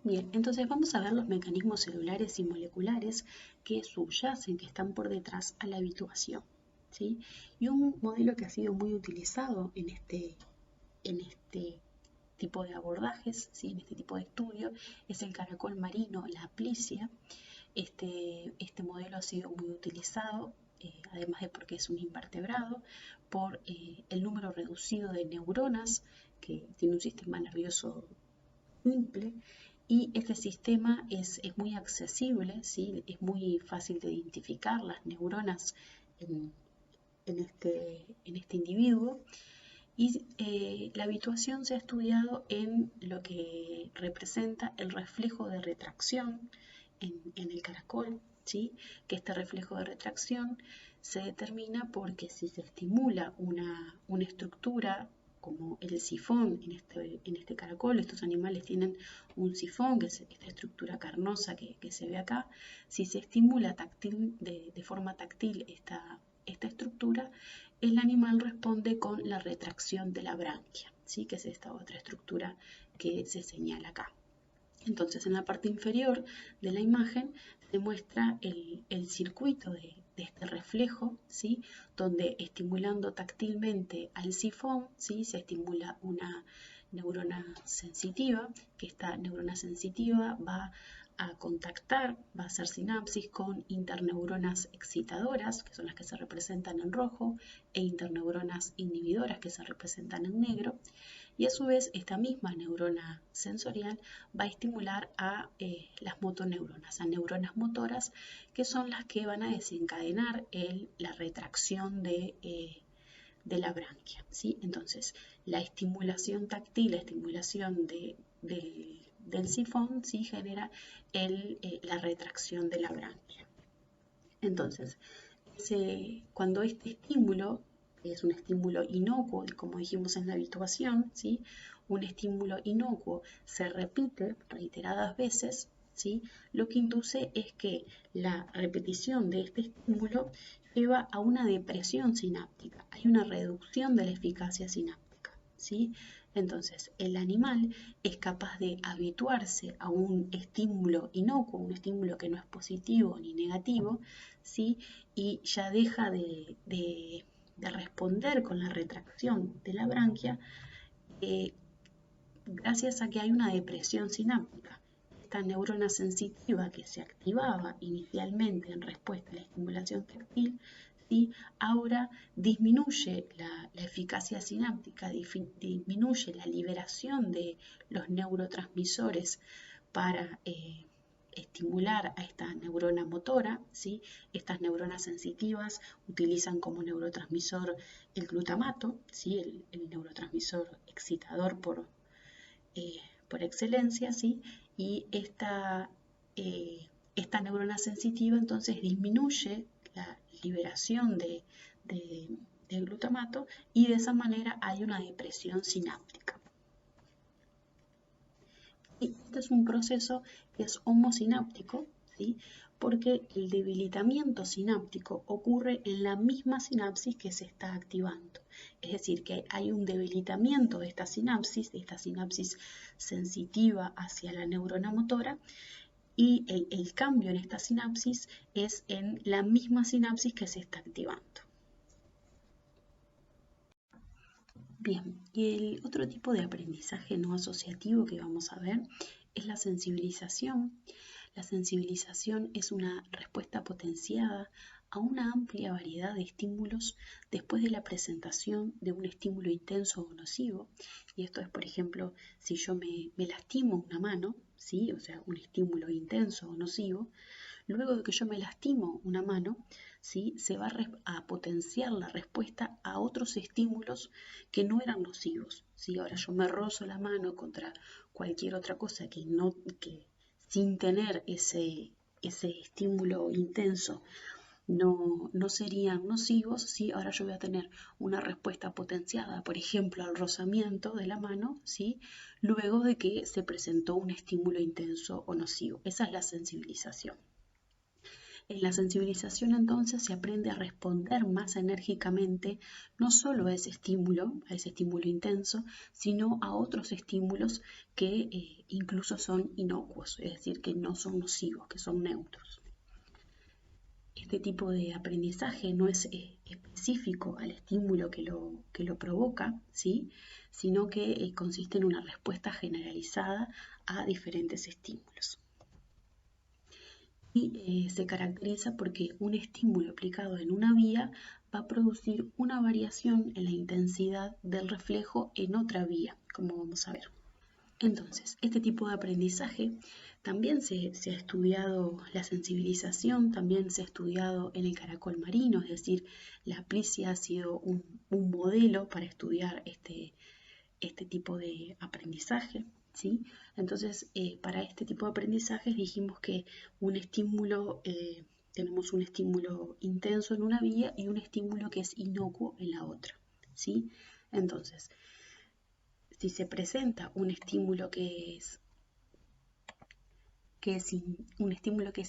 Bien, entonces vamos a ver los mecanismos celulares y moleculares que subyacen, que están por detrás a la habituación, ¿sí? Y un modelo que ha sido muy utilizado en este tipo de abordajes, ¿sí? En este tipo de estudio, es el caracol marino, la Aplysia. Este modelo ha sido muy utilizado, además de porque es un invertebrado, por el número reducido de neuronas, que tiene un sistema nervioso simple, y este sistema es muy accesible, ¿sí? Es muy fácil de identificar las neuronas en este individuo. Y la habituación se ha estudiado en lo que representa el reflejo de retracción en el caracol, ¿sí? Que este reflejo de retracción se determina porque si se estimula una estructura como el sifón en este caracol, estos animales tienen un sifón, que es esta estructura carnosa que se ve acá. Si se estimula de forma táctil esta estructura, el animal responde con la retracción de la branquia, ¿sí? Que es esta otra estructura que se señala acá. Entonces, en la parte inferior de la imagen se muestra el circuito de este reflejo, ¿sí? Donde estimulando táctilmente al sifón, ¿sí? Se estimula una neurona sensitiva, que esta neurona sensitiva va a contactar, va a hacer sinapsis con interneuronas excitadoras, que son las que se representan en rojo, e interneuronas inhibidoras, que se representan en negro. Y a su vez, esta misma neurona sensorial va a estimular a las motoneuronas, a neuronas motoras, que son las que van a desencadenar la retracción de la branquia, ¿sí? Entonces, la estimulación táctil, la estimulación del sifón, ¿sí? Genera la retracción de la branquia. Entonces, cuando este estímulo es un estímulo inocuo, como dijimos en la habituación, ¿sí? Un estímulo inocuo se repite reiteradas veces, ¿sí? Lo que induce es que la repetición de este estímulo lleva a una depresión sináptica, hay una reducción de la eficacia sináptica, ¿sí? Entonces, el animal es capaz de habituarse a un estímulo inocuo, un estímulo que no es positivo ni negativo, ¿sí? Y ya deja de responder con la retracción de la branquia gracias a que hay una depresión sináptica. Esta neurona sensitiva que se activaba inicialmente en respuesta a la estimulación táctil, ¿sí? Ahora disminuye la eficacia sináptica, disminuye la liberación de los neurotransmisores para estimular a esta neurona motora, ¿sí? Estas neuronas sensitivas utilizan como neurotransmisor el glutamato, ¿sí? El neurotransmisor excitador por excelencia, ¿sí? Y esta neurona sensitiva entonces disminuye la liberación de glutamato y de esa manera hay una depresión sináptica. Y este es un proceso que es homosináptico, ¿sí? Porque el debilitamiento sináptico ocurre en la misma sinapsis que se está activando. Es decir, que hay un debilitamiento de esta sinapsis sensitiva hacia la neurona motora, y el cambio en esta sinapsis es en la misma sinapsis que se está activando. Bien, y el otro tipo de aprendizaje no asociativo que vamos a ver es la sensibilización. La sensibilización es una respuesta potenciada a una amplia variedad de estímulos después de la presentación de un estímulo intenso o nocivo. Y esto es, por ejemplo, si yo me lastimo una mano, ¿sí? O sea, un estímulo intenso o nocivo. Luego de que yo me lastimo una mano, ¿sí? Se va a potenciar la respuesta a otros estímulos que no eran nocivos, ¿sí? Ahora yo me rozo la mano contra cualquier otra cosa que sin tener ese estímulo intenso no serían nocivos, ¿sí? Ahora yo voy a tener una respuesta potenciada, por ejemplo, al rozamiento de la mano, ¿sí? Luego de que se presentó un estímulo intenso o nocivo. Esa es la sensibilización. En la sensibilización entonces se aprende a responder más enérgicamente no solo a ese estímulo intenso, sino a otros estímulos que incluso son inocuos, es decir, que no son nocivos, que son neutros. Este tipo de aprendizaje no es específico al estímulo que lo provoca, ¿sí? Sino que consiste en una respuesta generalizada a diferentes estímulos. Y se caracteriza porque un estímulo aplicado en una vía va a producir una variación en la intensidad del reflejo en otra vía, como vamos a ver. Entonces, este tipo de aprendizaje también se ha estudiado la sensibilización, también se ha estudiado en el caracol marino, es decir, la plicia ha sido un modelo para estudiar este tipo de aprendizaje, ¿sí? Entonces, para este tipo de aprendizajes dijimos que tenemos un estímulo intenso en una vía y un estímulo que es inocuo en la otra, ¿sí? Entonces, si se presenta un estímulo que es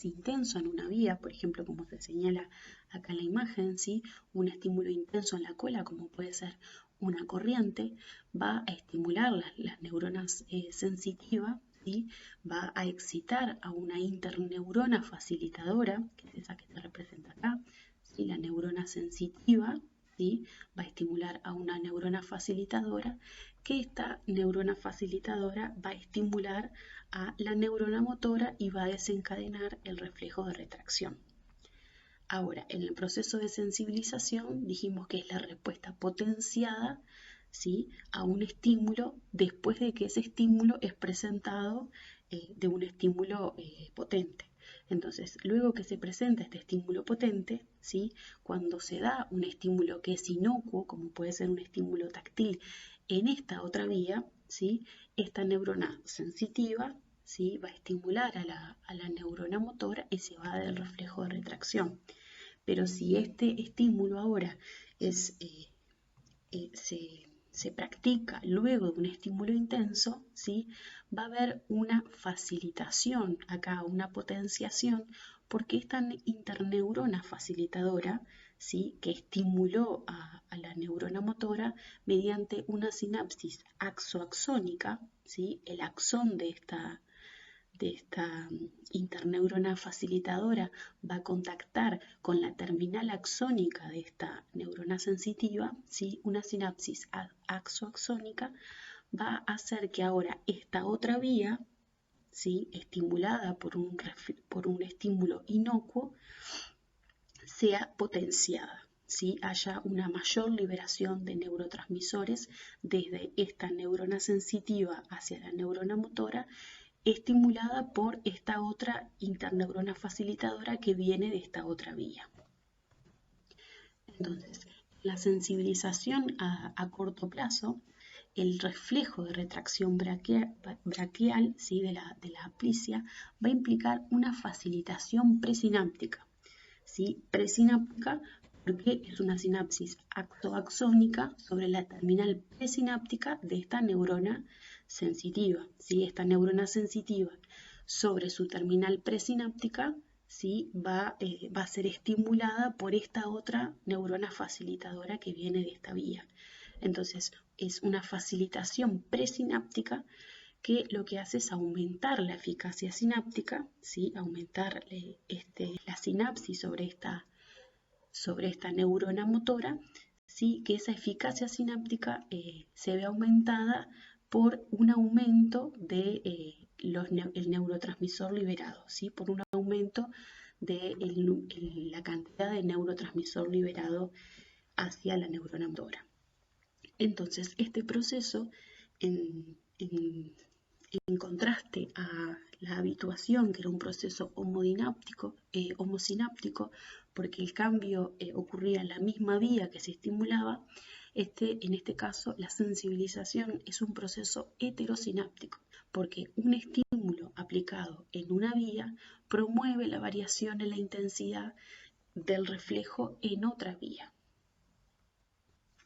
intenso en una vía, por ejemplo, como se señala acá en la imagen, ¿sí? Un estímulo intenso en la cola, como puede ser una corriente, va a estimular las neuronas sensitivas, ¿sí? Va a excitar a una interneurona facilitadora, que es esa que se representa acá, ¿sí? La neurona sensitiva, ¿sí? Va a estimular a una neurona facilitadora, que esta neurona facilitadora va a estimular a la neurona motora y va a desencadenar el reflejo de retracción. Ahora, en el proceso de sensibilización dijimos que es la respuesta potenciada, ¿sí?, a un estímulo después de que ese estímulo es presentado de un estímulo potente. Entonces, luego que se presenta este estímulo potente, ¿sí?, cuando se da un estímulo que es inocuo, como puede ser un estímulo táctil, en esta otra vía, ¿sí?, esta neurona sensitiva, ¿sí?, va a estimular a la neurona motora y se va a dar el reflejo de retracción. Pero si este estímulo ahora se practica luego de un estímulo intenso, ¿sí?, va a haber una facilitación acá, una potenciación, porque esta interneurona facilitadora, ¿sí?, que estimuló a la neurona motora mediante una sinapsis axoaxónica, ¿sí?, el axón de esta interneurona facilitadora va a contactar con la terminal axónica de esta neurona sensitiva, ¿sí?, una sinapsis axoaxónica va a hacer que ahora esta otra vía, ¿sí?, estimulada por un estímulo inocuo, sea potenciada, ¿sí?, haya una mayor liberación de neurotransmisores desde esta neurona sensitiva hacia la neurona motora, estimulada por esta otra interneurona facilitadora que viene de esta otra vía. Entonces, la sensibilización a corto plazo, el reflejo de retracción braquial, ¿sí?, de la aplicia, va a implicar una facilitación presináptica, ¿sí?, presináptica porque es una sinapsis axoaxónica sobre la terminal presináptica de esta neurona sensitiva, ¿sí? Esta neurona sensitiva sobre su terminal presináptica, ¿sí?, va a ser estimulada por esta otra neurona facilitadora que viene de esta vía. Entonces, es una facilitación presináptica que lo que hace es aumentar la eficacia sináptica, ¿sí?, aumentar la sinapsis sobre esta neurona motora, ¿sí?, que esa eficacia sináptica se ve aumentada por un aumento de el neurotransmisor liberado, ¿sí?, por un aumento de la cantidad de neurotransmisor liberado hacia la neurona motora. Entonces, este proceso, en contraste a la habituación, que era un proceso homosináptico, porque el cambio ocurría en la misma vía que se estimulaba, en este caso la sensibilización es un proceso heterosináptico, porque un estímulo aplicado en una vía promueve la variación en la intensidad del reflejo en otra vía,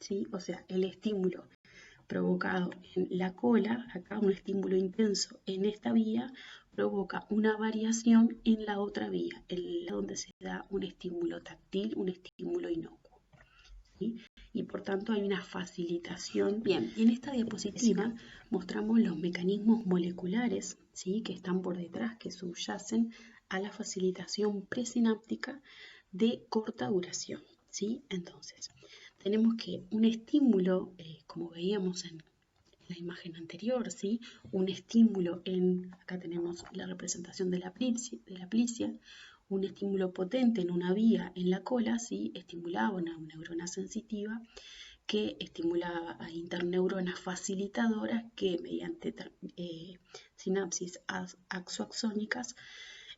¿sí? O sea, el estímulo provocado en la cola, acá un estímulo intenso en esta vía, provoca una variación en la otra vía, en la donde se da un estímulo táctil, un estímulo inocuo, ¿sí? Y por tanto hay una facilitación. Bien, y en esta diapositiva mostramos los mecanismos moleculares, ¿sí?, que están por detrás, que subyacen a la facilitación presináptica de corta duración, ¿sí? Entonces, tenemos que un estímulo, como veíamos en la imagen anterior, ¿sí?, un estímulo acá tenemos la representación de la aplicia, un estímulo potente en una vía en la cola, ¿sí?, estimulaba una neurona sensitiva que estimulaba a interneuronas facilitadoras que mediante sinapsis axoaxónicas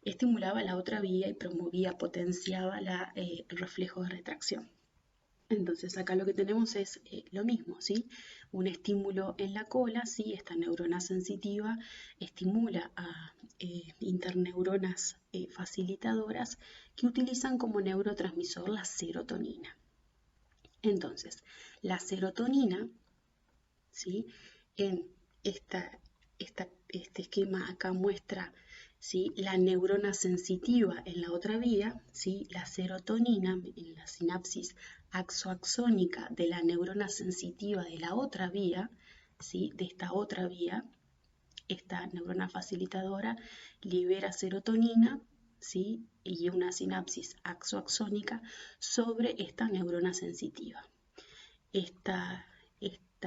estimulaba la otra vía y potenciaba el reflejo de retracción. Entonces acá lo que tenemos es lo mismo, ¿sí? Un estímulo en la cola, ¿sí? Esta neurona sensitiva estimula a interneuronas facilitadoras que utilizan como neurotransmisor la serotonina. Entonces, la serotonina, ¿sí?, en este esquema acá muestra, ¿sí?, la neurona sensitiva en la otra vía, ¿sí?, la serotonina en la sinapsis axoaxónica de la neurona sensitiva de la otra vía, ¿sí?, de esta otra vía, esta neurona facilitadora libera serotonina, ¿sí?, y una sinapsis axoaxónica sobre esta neurona sensitiva. esta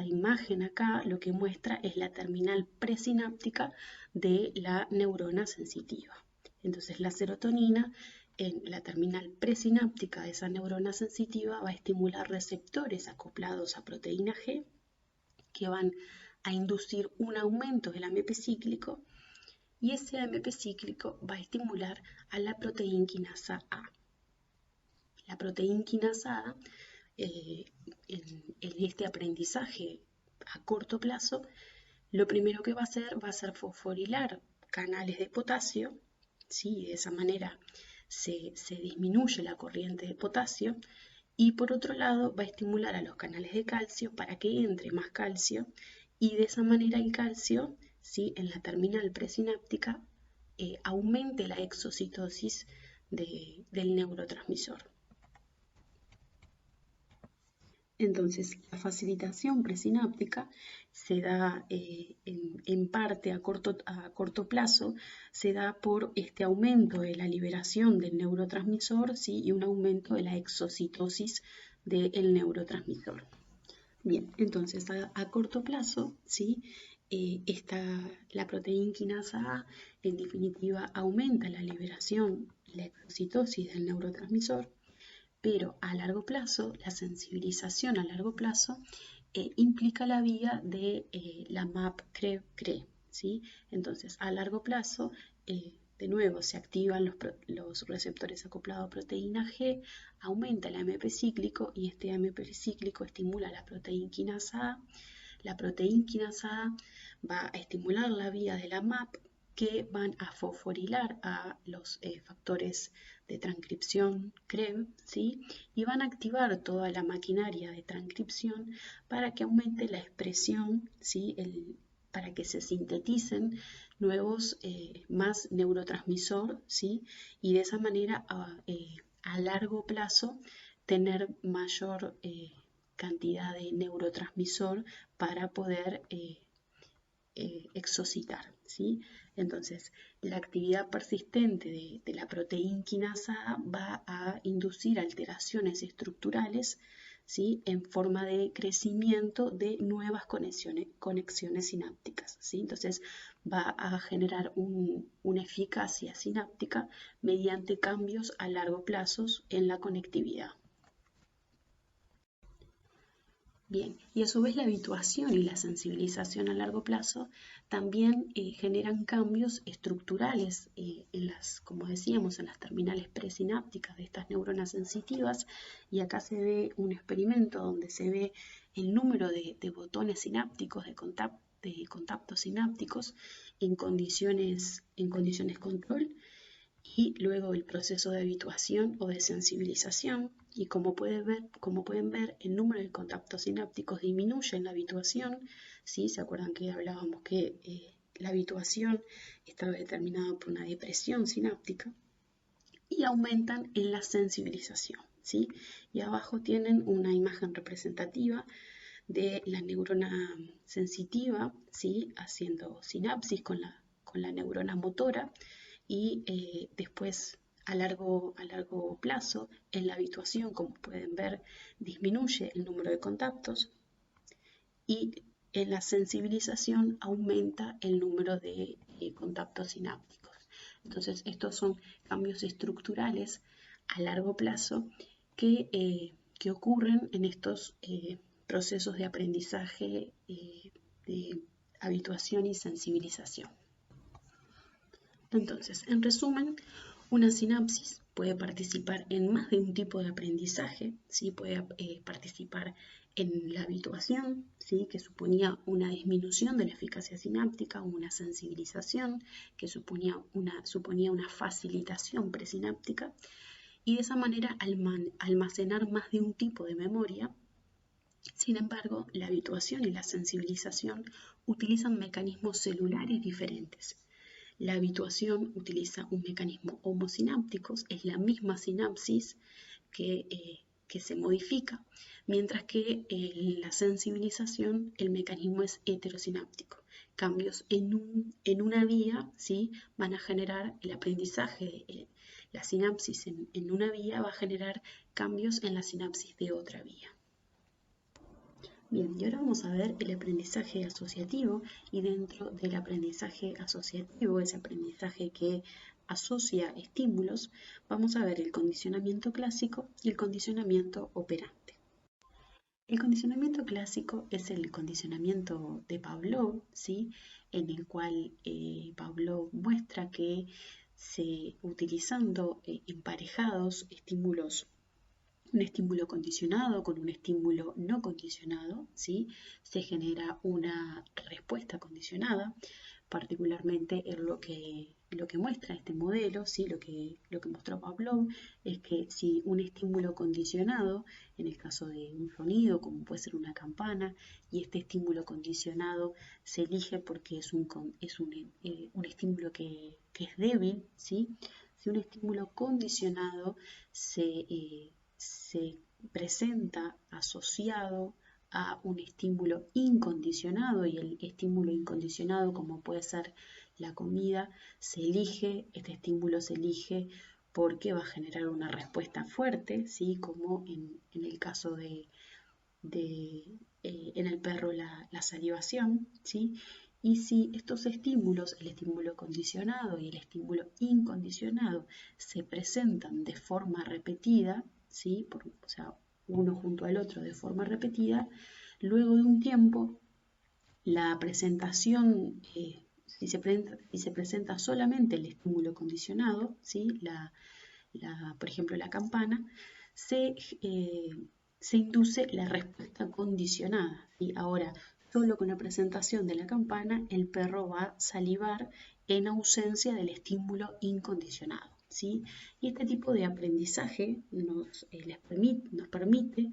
imagen acá lo que muestra es la terminal presináptica de la neurona sensitiva. Entonces la serotonina en la terminal presináptica de esa neurona sensitiva va a estimular receptores acoplados a proteína G que van a inducir un aumento del AMP cíclico y ese AMP cíclico va a estimular a la proteína quinasa A. La proteína quinasa A en este aprendizaje a corto plazo, lo primero que va a ser fosforilar canales de potasio, ¿sí? De esa manera se disminuye la corriente de potasio y por otro lado va a estimular a los canales de calcio para que entre más calcio y de esa manera el calcio, ¿sí? En la terminal presináptica aumente la exocitosis del neurotransmisor. Entonces, la facilitación presináptica se da en parte a corto plazo, se da por este aumento de la liberación del neurotransmisor, ¿sí? Y un aumento de la exocitosis del neurotransmisor. Bien, entonces a corto plazo, ¿sí? La proteína quinasa A en definitiva aumenta la liberación y la exocitosis del neurotransmisor, pero a largo plazo, la sensibilización a largo plazo implica la vía de la MAP-CRE, ¿sí? Entonces, a largo plazo, de nuevo, se activan los receptores acoplados a proteína G, aumenta el AMP cíclico y este AMP cíclico estimula la proteína quinasa A. La proteína quinasa A va a estimular la vía de la MAP que van a fosforilar a los factores de transcripción CREB, ¿sí? Y van a activar toda la maquinaria de transcripción para que aumente la expresión, ¿sí? Para que se sinteticen nuevos más neurotransmisor, ¿sí? Y de esa manera a largo plazo tener mayor cantidad de neurotransmisor para poder exocitar, ¿sí? Entonces, la actividad persistente de la proteína quinasa A va a inducir alteraciones estructurales, ¿sí? En forma de crecimiento de nuevas conexiones sinápticas, ¿sí? Entonces, va a generar una eficacia sináptica mediante cambios a largo plazo en la conectividad. Bien, y a su vez la habituación y la sensibilización a largo plazo también generan cambios estructurales como decíamos, en las terminales presinápticas de estas neuronas sensitivas. Y acá se ve un experimento donde se ve el número de botones sinápticos, de contactos sinápticos en condiciones control y luego el proceso de habituación o de sensibilización. Y como pueden ver, el número de contactos sinápticos disminuye en la habituación, ¿sí? ¿Se acuerdan que hablábamos que la habituación estaba determinada por una depresión sináptica? Y aumentan en la sensibilización, ¿sí? Y abajo tienen una imagen representativa de la neurona sensitiva, ¿sí? Haciendo sinapsis con la neurona motora y después a largo plazo en la habituación, como pueden ver, disminuye el número de contactos y en la sensibilización aumenta el número de contactos sinápticos. Entonces, estos son cambios estructurales a largo plazo que ocurren en estos procesos de aprendizaje, de habituación y sensibilización. Entonces, en resumen, una sinapsis puede participar en más de un tipo de aprendizaje, ¿sí? Puede participar en la habituación, ¿sí? Que suponía una disminución de la eficacia sináptica, o una sensibilización, que suponía una facilitación presináptica, y de esa manera almacenar más de un tipo de memoria. Sin embargo, la habituación y la sensibilización utilizan mecanismos celulares diferentes. La habituación utiliza un mecanismo homosináptico, es la misma sinapsis que se modifica, mientras que la sensibilización, el mecanismo es heterosináptico. Cambios en una vía, ¿sí? Van a generar el aprendizaje, la sinapsis en una vía va a generar cambios en la sinapsis de otra vía. Bien, y ahora vamos a ver el aprendizaje asociativo, y dentro del aprendizaje asociativo, ese aprendizaje que asocia estímulos, vamos a ver el condicionamiento clásico y el condicionamiento operante. El condicionamiento clásico es el condicionamiento de Pavlov, ¿sí? En el cual Pavlov muestra que utilizando emparejados estímulos, un estímulo condicionado con un estímulo no condicionado, ¿sí? Se genera una respuesta condicionada, particularmente en lo que muestra este modelo, ¿sí? Lo que mostró Pavlov es que si un estímulo condicionado, en el caso de un sonido, como puede ser una campana, y este estímulo condicionado se elige porque es un estímulo que es débil, ¿sí? Si un estímulo condicionado se presenta asociado a un estímulo incondicionado, y el estímulo incondicionado, como puede ser la comida, este estímulo se elige porque va a generar una respuesta fuerte, ¿sí? Como en el caso en el perro la salivación, ¿sí? Y si estos estímulos, el estímulo condicionado y el estímulo incondicionado, se presentan de forma repetida, ¿sí? O sea, uno junto al otro de forma repetida, luego de un tiempo, la presentación, si se presenta solamente el estímulo condicionado, ¿sí? Por ejemplo, la campana, se induce la respuesta condicionada. Y ahora, solo con la presentación de la campana, el perro va a salivar en ausencia del estímulo incondicionado, ¿sí? Y este tipo de aprendizaje nos permite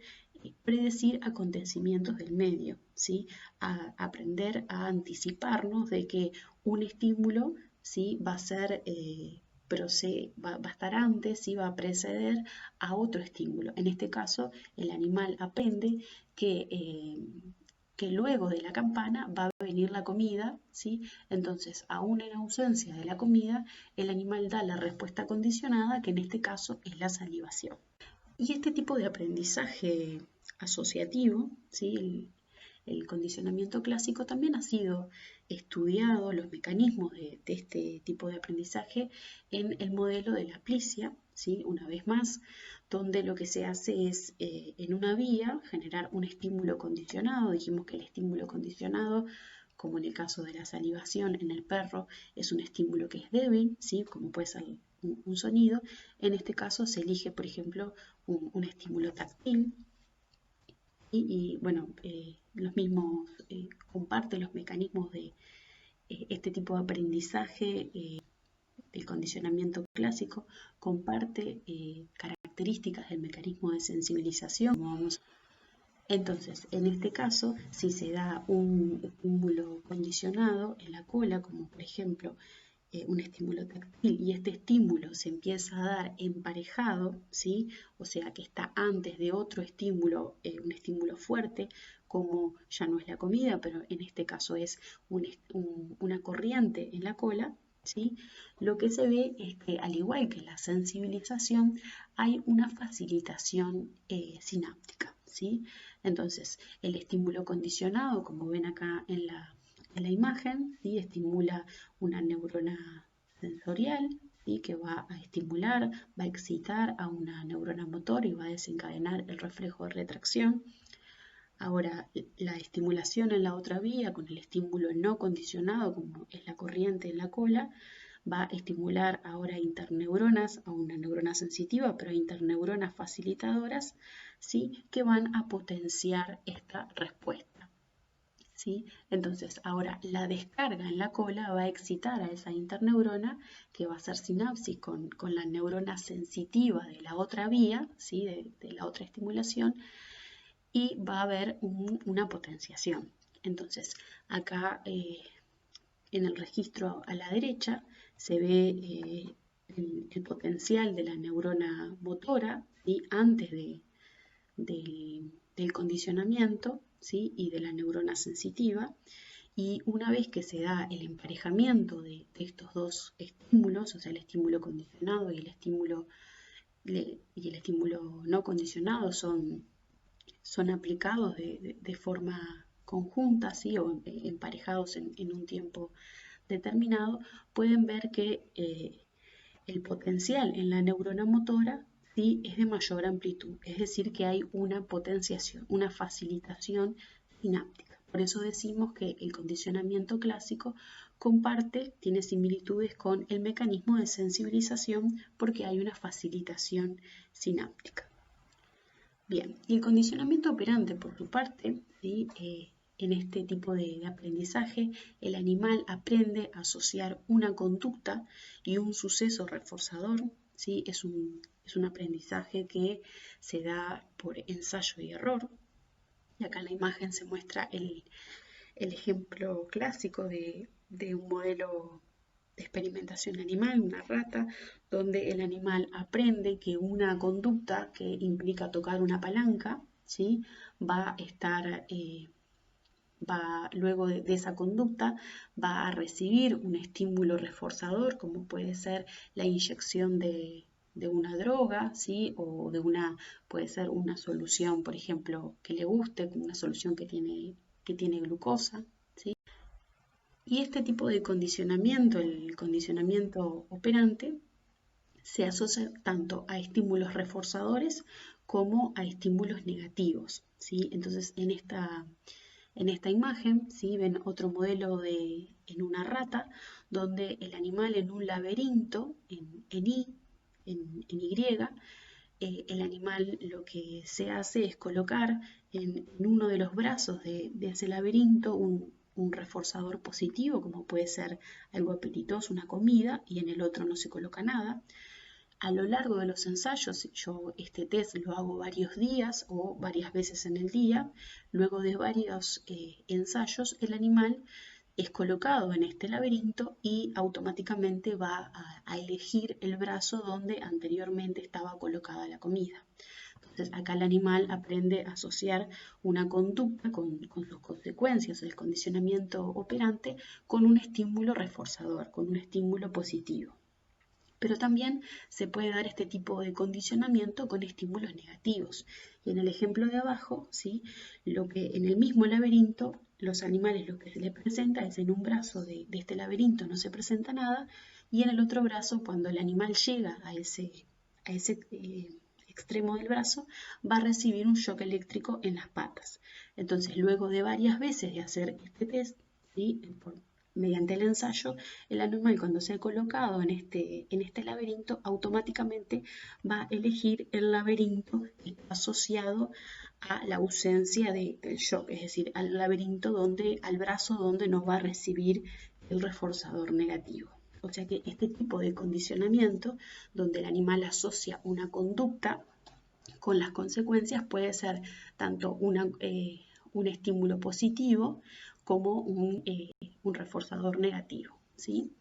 predecir acontecimientos del medio, ¿sí? A aprender a anticiparnos de que un estímulo, ¿sí? Va a ser... pero va a estar antes, ¿sí? Va a preceder a otro estímulo. En este caso, el animal aprende que luego de la campana va a venir la comida, ¿sí? Entonces, aún en ausencia de la comida, el animal da la respuesta condicionada, que en este caso es la salivación. Y este tipo de aprendizaje asociativo, ¿sí? El condicionamiento clásico también ha sido estudiado, los mecanismos de este tipo de aprendizaje, en el modelo de la Plicia, ¿sí? Una vez más, donde lo que se hace es en una vía generar un estímulo condicionado. Dijimos que el estímulo condicionado, como en el caso de la salivación en el perro, es un estímulo que es débil, ¿sí? Como puede ser un sonido. En este caso se elige, por ejemplo, un estímulo táctil, y bueno, los mismos comparte los mecanismos de este tipo de aprendizaje del condicionamiento clásico, comparte características del mecanismo de sensibilización. Entonces, en este caso, si se da un estímulo condicionado en la cola, como por ejemplo un estímulo táctil, y este estímulo se empieza a dar emparejado, ¿sí? O sea que está antes de otro estímulo, un estímulo fuerte, como ya no es la comida, pero en este caso es una corriente en la cola, ¿sí? Lo que se ve es que, al igual que la sensibilización, hay una facilitación sináptica, ¿sí? Entonces, el estímulo condicionado, como ven acá en la imagen, ¿sí? Estimula una neurona sensorial, ¿sí? Que va a estimular, va a excitar a una neurona motor y va a desencadenar el reflejo de retracción. Ahora, la estimulación en la otra vía, con el estímulo no condicionado, como es la corriente en la cola, va a estimular ahora interneuronas, a una neurona sensitiva, pero a interneuronas facilitadoras, ¿sí? Que van a potenciar esta respuesta, ¿sí? Entonces, ahora la descarga en la cola va a excitar a esa interneurona, que va a hacer sinapsis con la neurona sensitiva de la otra vía, ¿sí? De la otra estimulación, y va a haber una potenciación. Entonces, acá en el registro a la derecha se ve el potencial de la neurona motora, ¿sí? Antes del condicionamiento, ¿sí? Y de la neurona sensitiva. Y una vez que se da el emparejamiento de estos dos estímulos, o sea, el estímulo condicionado y el estímulo no condicionado, son son aplicados de forma conjunta, ¿sí? O emparejados en un tiempo determinado, pueden ver que el potencial en la neurona motora sí es de mayor amplitud, es decir, que hay una potenciación, una facilitación sináptica. Por eso decimos que el condicionamiento clásico tiene similitudes con el mecanismo de sensibilización porque hay una facilitación sináptica. Bien, y el condicionamiento operante, por su parte, ¿sí? En este tipo de aprendizaje, el animal aprende a asociar una conducta y un suceso reforzador, ¿sí? Es un aprendizaje que se da por ensayo y error. Y acá en la imagen se muestra el ejemplo clásico de un modelo de experimentación animal, una rata, donde el animal aprende que una conducta que implica tocar una palanca, ¿sí? va a estar, luego de esa conducta, va a recibir un estímulo reforzador, como puede ser la inyección de una droga, ¿sí? O puede ser una solución, por ejemplo, que le guste, una solución que tiene glucosa, ¿sí? Y este tipo de condicionamiento, el condicionamiento operante, se asocia tanto a estímulos reforzadores como a estímulos negativos, ¿sí? Entonces, en esta imagen, ¿sí? Ven otro modelo en una rata, donde el animal en un laberinto, en Y, el animal lo que se hace es colocar en uno de los brazos de ese laberinto un reforzador positivo, como puede ser algo apetitoso, una comida, y en el otro no se coloca nada. A lo largo de los ensayos, yo este test lo hago varios días o varias veces en el día. Luego de varios ensayos, el animal es colocado en este laberinto y automáticamente va a elegir el brazo donde anteriormente estaba colocada la comida. Entonces, acá el animal aprende a asociar una conducta con sus consecuencias, el condicionamiento operante, con un estímulo reforzador, con un estímulo positivo. Pero también se puede dar este tipo de condicionamiento con estímulos negativos. Y en el ejemplo de abajo, ¿sí? Lo que en el mismo laberinto, los animales lo que se les presenta es en un brazo de este laberinto no se presenta nada, y en el otro brazo, cuando el animal llega a ese extremo del brazo, va a recibir un shock eléctrico en las patas. Entonces, luego de varias veces de hacer este test, ¿sí? Mediante el ensayo, el animal cuando se ha colocado en este laberinto, automáticamente va a elegir el laberinto asociado a la ausencia del shock, es decir, al laberinto al brazo donde no va a recibir el reforzador negativo. O sea que este tipo de condicionamiento, donde el animal asocia una conducta con las consecuencias, puede ser tanto un estímulo positivo como un reforzador negativo, ¿sí?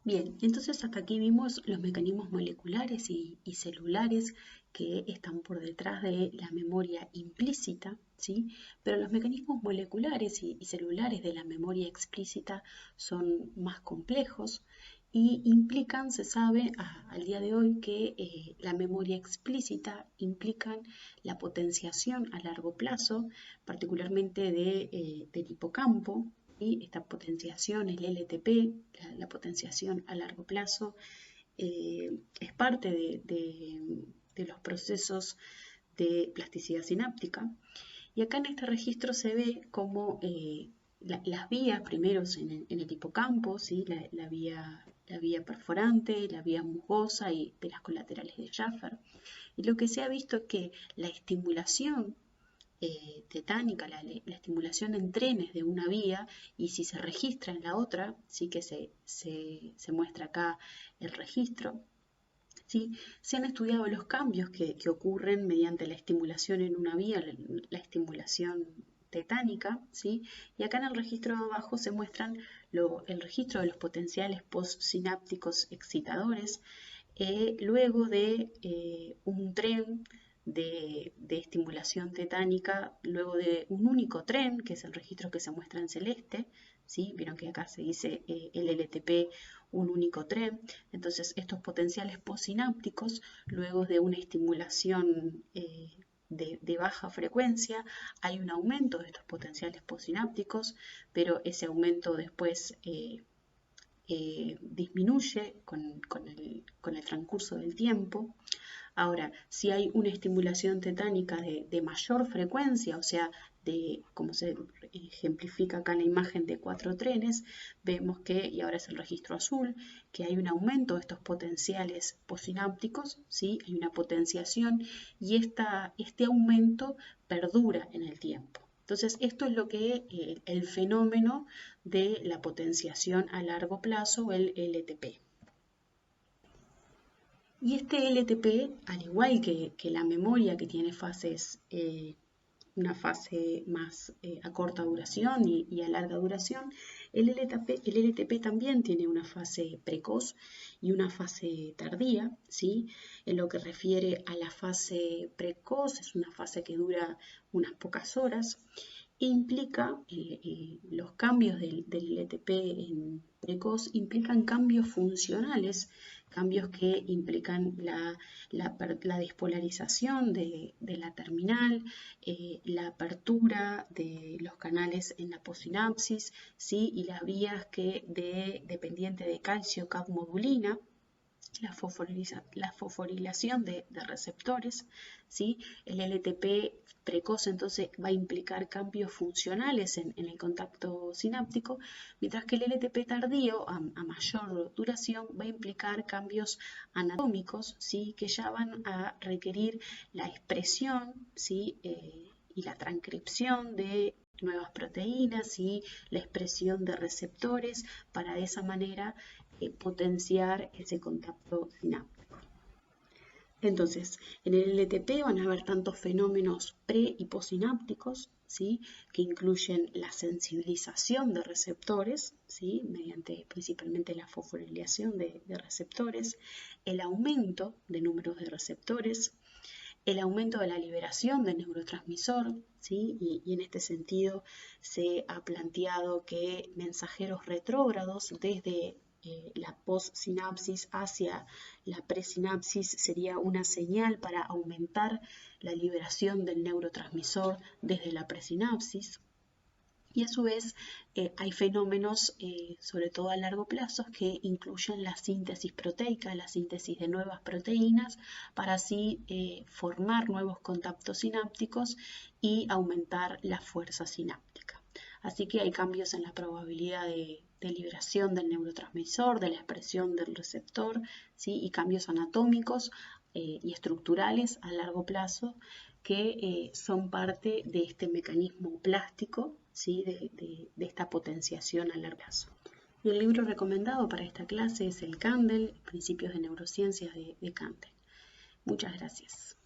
Bien, entonces hasta aquí vimos los mecanismos moleculares y celulares que están por detrás de la memoria implícita, ¿sí? Pero los mecanismos moleculares y celulares de la memoria explícita son más complejos y implican, se sabe al día de hoy, que la memoria explícita implican la potenciación a largo plazo, particularmente del hipocampo, y esta potenciación, el LTP, la potenciación a largo plazo, es parte de los procesos de plasticidad sináptica. Y acá en este registro se ve cómo las vías, primero en el hipocampo, ¿sí? la vía perforante, la vía musgosa y de las colaterales de Schaffer. Y lo que se ha visto es que la estimulación tetánica, la estimulación en trenes de una vía, y si se registra en la otra, sí que se muestra acá el registro, ¿sí? Se han estudiado los cambios que ocurren mediante la estimulación en una vía, la estimulación tetánica, ¿sí? Y acá en el registro de abajo se muestran el registro de los potenciales postsinápticos excitadores luego de un tren de estimulación tetánica, luego de un único tren, que es el registro que se muestra en celeste, ¿sí? Vieron que acá se dice el LTP, un único tren. Entonces, estos potenciales postsinápticos, luego de una estimulación de baja frecuecia, hay un aumento de estos potenciales postsinápticos, pero ese aumento después disminuye con el transcurso del tiempo. Ahora, si hay una estimulación tetánica de mayor frecuencia, o sea, como se ejemplifica acá en la imagen de 4 trenes, vemos que, y ahora es el registro azul, que hay un aumento de estos potenciales postsinápticos, ¿sí? Hay una potenciación y este aumento perdura en el tiempo. Entonces, esto es lo que el fenómeno de la potenciación a largo plazo, el LTP. Y este LTP, al igual que la memoria que tiene fases, una fase más a corta duración y a larga duración, el LTP también tiene una fase precoz y una fase tardía, ¿sí? En lo que refiere a la fase precoz, es una fase que dura unas pocas horas, implica, los cambios del LTP en precoz implican cambios funcionales, cambios que implican la despolarización de la terminal, la apertura de los canales en la postsinapsis, ¿sí? Y las vías dependiente de calcio cadmodulina, la fosforilación de receptores, ¿sí? El LTP precoz entonces va a implicar cambios funcionales en el contacto sináptico, mientras que el LTP tardío a mayor duración va a implicar cambios anatómicos, ¿sí? Que ya van a requerir la expresión, ¿sí? Y la transcripción de nuevas proteínas y la expresión de receptores para de esa manera potenciar ese contacto sináptico. Entonces, en el LTP van a haber tantos fenómenos pre- y postsinápticos, ¿sí? Que incluyen la sensibilización de receptores, ¿sí? Mediante principalmente la fosforilación de receptores, el aumento de números de receptores, el aumento de la liberación del neurotransmisor, ¿sí? Y en este sentido se ha planteado que mensajeros retrógrados desde la postsinapsis hacia la presinapsis sería una señal para aumentar la liberación del neurotransmisor desde la presinapsis. Y a su vez hay fenómenos, sobre todo a largo plazo, que incluyen la síntesis proteica, la síntesis de nuevas proteínas, para así formar nuevos contactos sinápticos y aumentar la fuerza sináptica. Así que hay cambios en la probabilidad de liberación del neurotransmisor, de la expresión del receptor, ¿sí? Y cambios anatómicos y estructurales a largo plazo que son parte de este mecanismo plástico, ¿sí? de esta potenciación a largo plazo. Y el libro recomendado para esta clase es el Kandel, Principios de Neurociencias de Kandel. Muchas gracias.